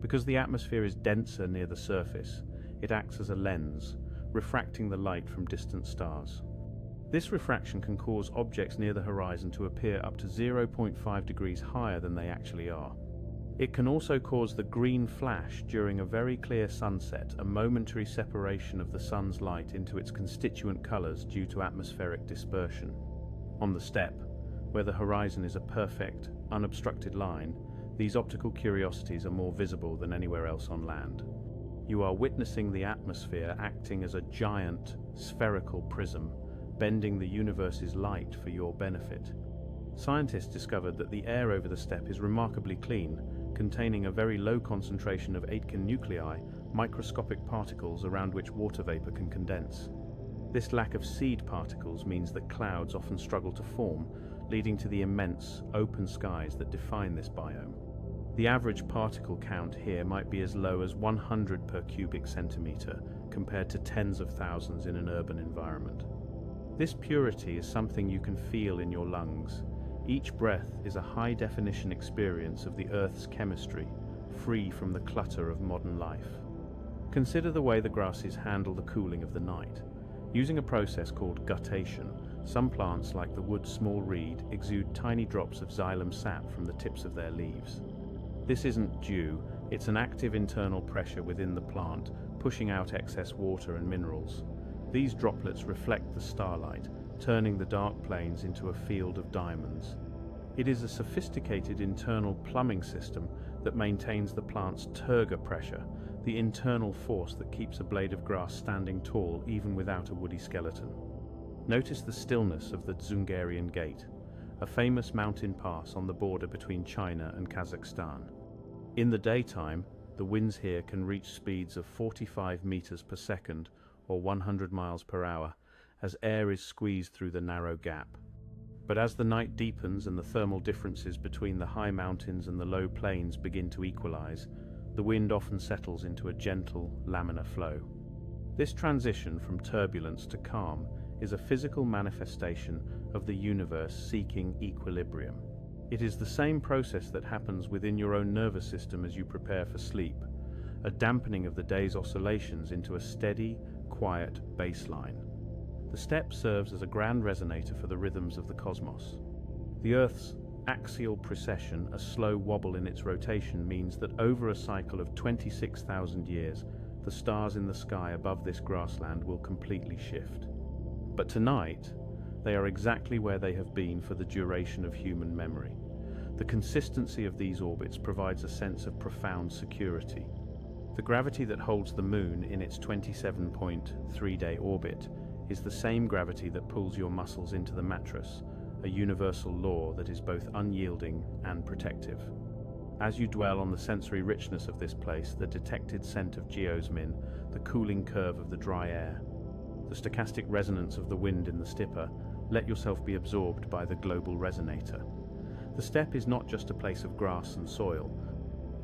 Because the atmosphere is denser near the surface, it acts as a lens, refracting the light from distant stars. This refraction can cause objects near the horizon to appear up to 0.5 degrees higher than they actually are. It can also cause the green flash during a very clear sunset, a momentary separation of the sun's light into its constituent colors due to atmospheric dispersion. On the steppe, where the horizon is a perfect, unobstructed line, these optical curiosities are more visible than anywhere else on land. You are witnessing the atmosphere acting as a giant, spherical prism, bending the universe's light for your benefit. Scientists discovered that the air over the steppe is remarkably clean, containing a very low concentration of Aitken nuclei, microscopic particles around which water vapor can condense. This lack of seed particles means that clouds often struggle to form, leading to the immense, open skies that define this biome. The average particle count here might be as low as 100 per cubic centimeter, compared to tens of thousands in an urban environment. This purity is something you can feel in your lungs. Each breath is a high-definition experience of the Earth's chemistry, free from the clutter of modern life. Consider the way the grasses handle the cooling of the night. Using a process called guttation, some plants, like the wood small reed, exude tiny drops of xylem sap from the tips of their leaves. This isn't dew, it's an active internal pressure within the plant, pushing out excess water and minerals. These droplets reflect the starlight, turning the dark plains into a field of diamonds. It is a sophisticated internal plumbing system that maintains the plant's turgor pressure, the internal force that keeps a blade of grass standing tall even without a woody skeleton. Notice the stillness of the Dzungarian Gate, a famous mountain pass on the border between China and Kazakhstan. In the daytime, the winds here can reach speeds of 45 meters per second or 100 miles per hour as air is squeezed through the narrow gap. But as the night deepens and the thermal differences between the high mountains and the low plains begin to equalize, the wind often settles into a gentle, laminar flow. This transition from turbulence to calm is a physical manifestation of the universe seeking equilibrium. It is the same process that happens within your own nervous system as you prepare for sleep, a dampening of the day's oscillations into a steady, quiet baseline. The steppe serves as a grand resonator for the rhythms of the cosmos. The Earth's axial precession, a slow wobble in its rotation, means that over a cycle of 26,000 years, the stars in the sky above this grassland will completely shift. But tonight, they are exactly where they have been for the duration of human memory. The consistency of these orbits provides a sense of profound security. The gravity that holds the Moon in its 27.3-day orbit is the same gravity that pulls your muscles into the mattress, a universal law that is both unyielding and protective. As you dwell on the sensory richness of this place, the detected scent of geosmin, the cooling curve of the dry air, the stochastic resonance of the wind in the Steppe, let yourself be absorbed by the global resonator. The steppe is not just a place of grass and soil.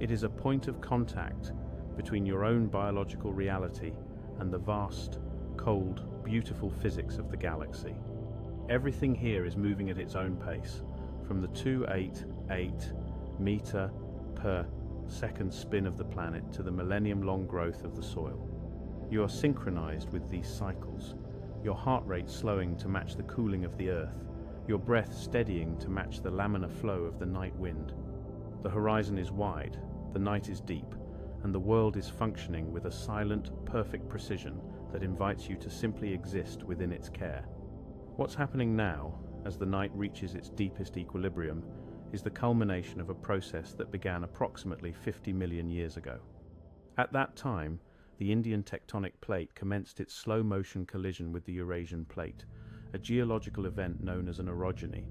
It is a point of contact between your own biological reality and the vast, cold, beautiful physics of the galaxy. Everything here is moving at its own pace, from the 288 meter per second spin of the planet to the millennium-long growth of the soil. You are synchronized with these cycles, your heart rate slowing to match the cooling of the earth, your breath steadying to match the laminar flow of the night wind. The horizon is wide, the night is deep, and the world is functioning with a silent, perfect precision that invites you to simply exist within its care. What's happening now, as the night reaches its deepest equilibrium, is the culmination of a process that began approximately 50 million years ago. At that time, the Indian tectonic plate commenced its slow-motion collision with the Eurasian plate, a geological event known as an orogeny.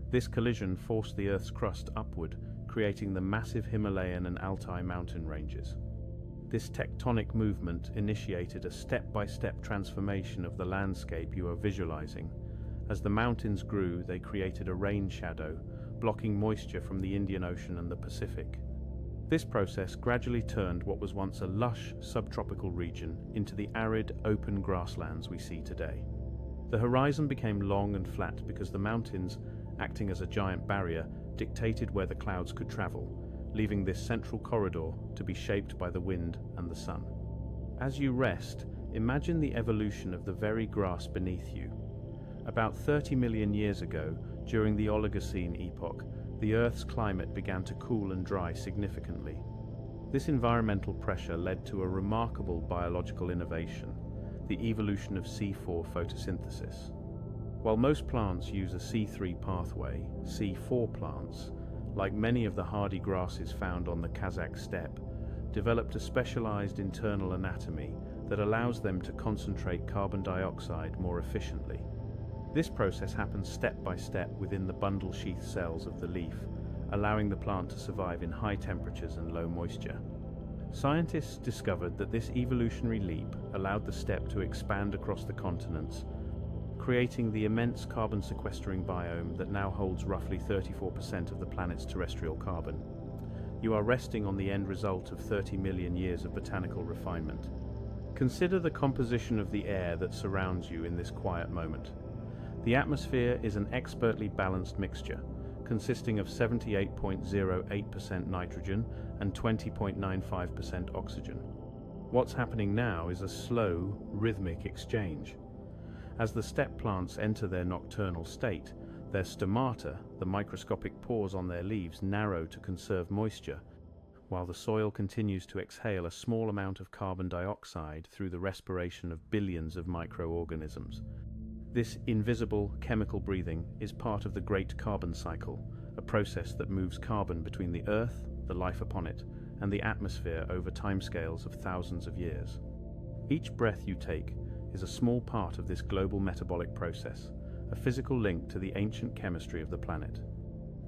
This collision forced the Earth's crust upward, creating the massive Himalayan and Altai mountain ranges. This tectonic movement initiated a step-by-step transformation of the landscape you are visualizing. As the mountains grew, they created a rain shadow, blocking moisture from the Indian Ocean and the Pacific. This process gradually turned what was once a lush subtropical region into the arid, open grasslands we see today. The horizon became long and flat because the mountains, acting as a giant barrier, dictated where the clouds could travel, leaving this central corridor to be shaped by the wind and the sun. As you rest, imagine the evolution of the very grass beneath you. About 30 million years ago, during the Oligocene epoch, the Earth's climate began to cool and dry significantly. This environmental pressure led to a remarkable biological innovation, the evolution of C4 photosynthesis. While most plants use a C3 pathway, C4 plants, like many of the hardy grasses found on the Kazakh steppe, developed a specialized internal anatomy that allows them to concentrate carbon dioxide more efficiently. This process happens step by step within the bundle sheath cells of the leaf, allowing the plant to survive in high temperatures and low moisture. Scientists discovered that this evolutionary leap allowed the steppe to expand across the continents, creating the immense carbon-sequestering biome that now holds roughly 34% of the planet's terrestrial carbon. You are resting on the end result of 30 million years of botanical refinement. Consider the composition of the air that surrounds you in this quiet moment. The atmosphere is an expertly balanced mixture, consisting of 78.08% nitrogen and 20.95% oxygen. What's happening now is a slow, rhythmic exchange. As the steppe plants enter their nocturnal state, their stomata, the microscopic pores on their leaves, narrow to conserve moisture, while the soil continues to exhale a small amount of carbon dioxide through the respiration of billions of microorganisms. This invisible chemical breathing is part of the Great Carbon Cycle, a process that moves carbon between the Earth, the life upon it, and the atmosphere over timescales of thousands of years. Each breath you take is a small part of this global metabolic process, a physical link to the ancient chemistry of the planet.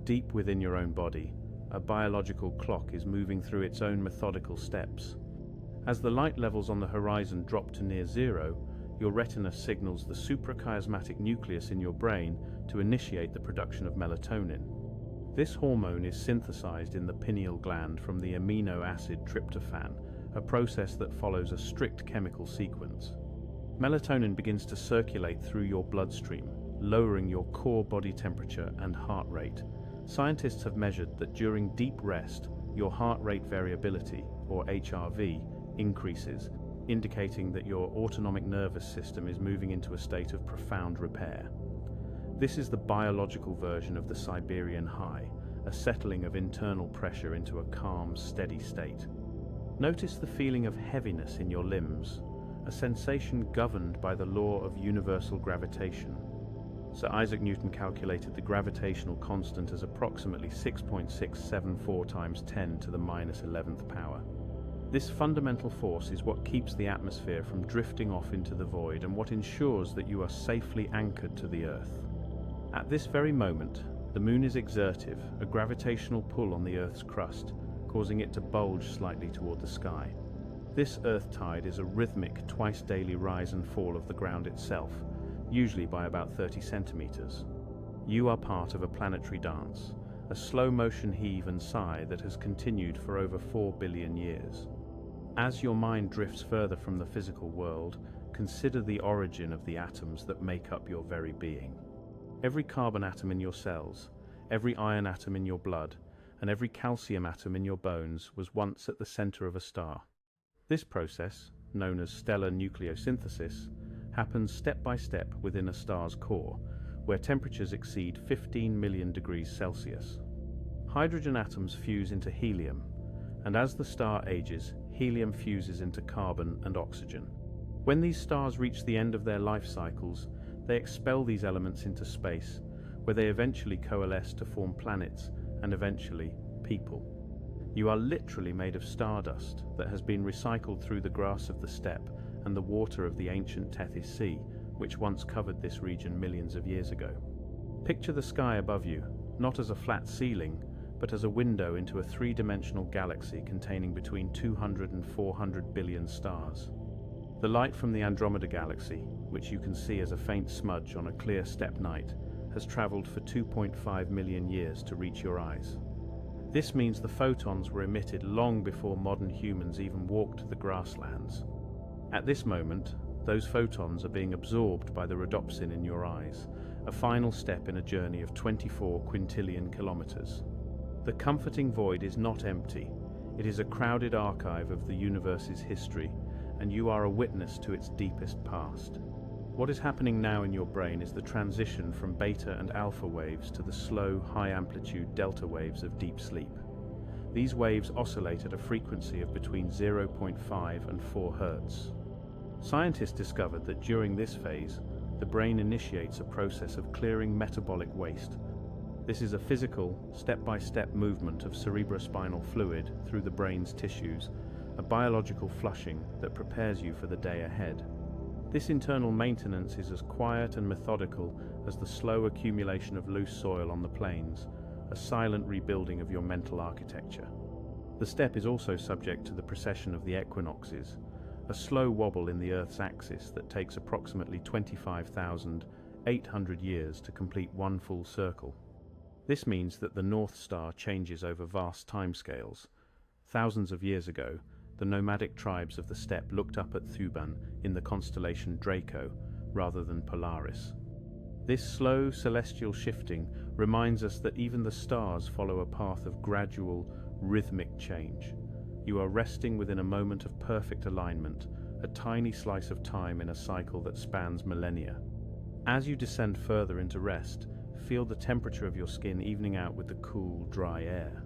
Deep within your own body, a biological clock is moving through its own methodical steps. As the light levels on the horizon drop to near zero, your retina signals the suprachiasmatic nucleus in your brain to initiate the production of melatonin. This hormone is synthesized in the pineal gland from the amino acid tryptophan, a process that follows a strict chemical sequence. Melatonin begins to circulate through your bloodstream, lowering your core body temperature and heart rate. Scientists have measured that during deep rest, your heart rate variability, or HRV, increases, indicating that your autonomic nervous system is moving into a state of profound repair. This is the biological version of the Siberian high, a settling of internal pressure into a calm, steady state. Notice the feeling of heaviness in your limbs, a sensation governed by the law of universal gravitation. Sir Isaac Newton calculated the gravitational constant as approximately 6.674 times 10 to the minus 11th power. This fundamental force is what keeps the atmosphere from drifting off into the void and what ensures that you are safely anchored to the Earth. At this very moment, the Moon is exertive, a gravitational pull on the Earth's crust, causing it to bulge slightly toward the sky. This Earth tide is a rhythmic, twice-daily rise and fall of the ground itself, usually by about 30 centimeters. You are part of a planetary dance, a slow-motion heave and sigh that has continued for over 4 billion years. As your mind drifts further from the physical world, consider the origin of the atoms that make up your very being. Every carbon atom in your cells, every iron atom in your blood, and every calcium atom in your bones was once at the center of a star. This process, known as stellar nucleosynthesis, happens step by step within a star's core, where temperatures exceed 15 million degrees Celsius. Hydrogen atoms fuse into helium, and as the star ages, helium fuses into carbon and oxygen. When these stars reach the end of their life cycles, they expel these elements into space, where they eventually coalesce to form planets and eventually people. You are literally made of stardust that has been recycled through the grass of the steppe and the water of the ancient Tethys Sea, which once covered this region millions of years ago. Picture the sky above you, not as a flat ceiling, but as a window into a three-dimensional galaxy containing between 200 and 400 billion stars. The light from the Andromeda galaxy, which you can see as a faint smudge on a clear steppe night, has traveled for 2.5 million years to reach your eyes. This means the photons were emitted long before modern humans even walked the grasslands. At this moment, those photons are being absorbed by the rhodopsin in your eyes, a final step in a journey of 24 quintillion kilometers. The comforting void is not empty. It is a crowded archive of the universe's history, and you are a witness to its deepest past. What is happening now in your brain is the transition from beta and alpha waves to the slow, high-amplitude delta waves of deep sleep. These waves oscillate at a frequency of between 0.5 and 4 Hz. Scientists discovered that during this phase, the brain initiates a process of clearing metabolic waste. This is a physical, step-by-step movement of cerebrospinal fluid through the brain's tissues, a biological flushing that prepares you for the day ahead. This internal maintenance is as quiet and methodical as the slow accumulation of loose soil on the plains, a silent rebuilding of your mental architecture. The steppe is also subject to the precession of the equinoxes, a slow wobble in the Earth's axis that takes approximately 25,800 years to complete one full circle. This means that the North Star changes over vast timescales. Thousands of years ago, the nomadic tribes of the steppe looked up at Thuban in the constellation Draco rather than Polaris. This slow celestial shifting reminds us that even the stars follow a path of gradual, rhythmic change. You are resting within a moment of perfect alignment, a tiny slice of time in a cycle that spans millennia. As you descend further into rest, feel the temperature of your skin evening out with the cool, dry air.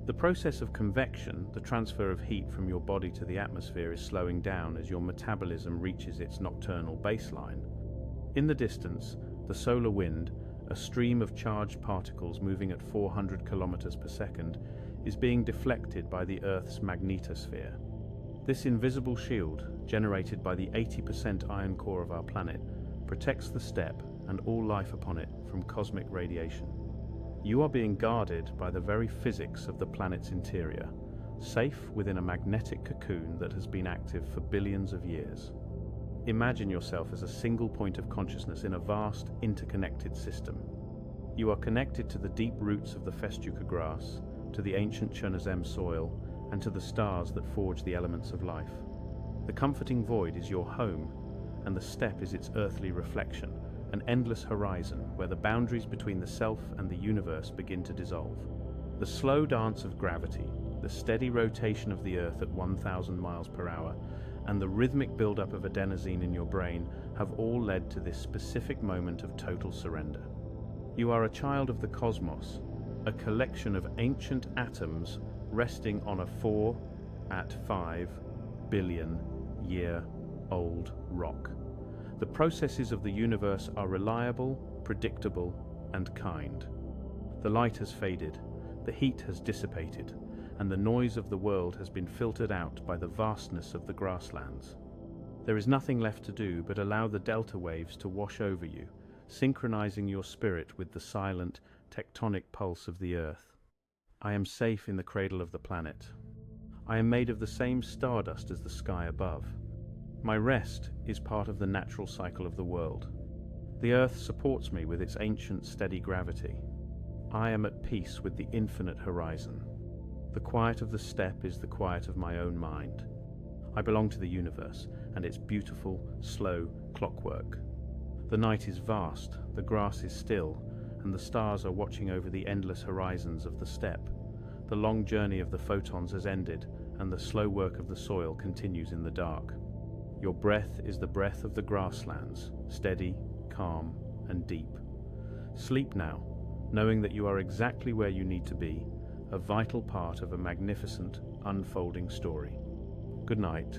The process of convection, the transfer of heat from your body to the atmosphere, is slowing down as your metabolism reaches its nocturnal baseline. In the distance, the solar wind, a stream of charged particles moving at 400 kilometers per second, is being deflected by the Earth's magnetosphere. This invisible shield, generated by the 80% iron core of our planet, protects the steppe and all life upon it from cosmic radiation. You are being guarded by the very physics of the planet's interior, safe within a magnetic cocoon that has been active for billions of years. Imagine yourself as a single point of consciousness in a vast, interconnected system. You are connected to the deep roots of the festuca grass, to the ancient Chernozem soil, and to the stars that forge the elements of life. The comforting void is your home, and the steppe is its earthly reflection, an endless horizon where the boundaries between the self and the universe begin to dissolve. The slow dance of gravity, the steady rotation of the Earth at 1,000 miles per hour, and the rhythmic buildup of adenosine in your brain have all led to this specific moment of total surrender. You are a child of the cosmos, a collection of ancient atoms resting on a 4.5 billion year old rock. The processes of the universe are reliable, predictable, and kind. The light has faded, the heat has dissipated, and the noise of the world has been filtered out by the vastness of the grasslands. There is nothing left to do but allow the delta waves to wash over you, synchronizing your spirit with the silent, tectonic pulse of the earth. I am safe in the cradle of the planet. I am made of the same stardust as the sky above. My rest is part of the natural cycle of the world. The earth supports me with its ancient steady gravity. I am at peace with the infinite horizon. The quiet of the steppe is the quiet of my own mind. I belong to the universe and its beautiful, slow clockwork. The night is vast, the grass is still, and the stars are watching over the endless horizons of the steppe. The long journey of the photons has ended, and the slow work of the soil continues in the dark. Your breath is the breath of the grasslands, steady, calm, and deep. Sleep now, knowing that you are exactly where you need to be, a vital part of a magnificent, unfolding story. Good night.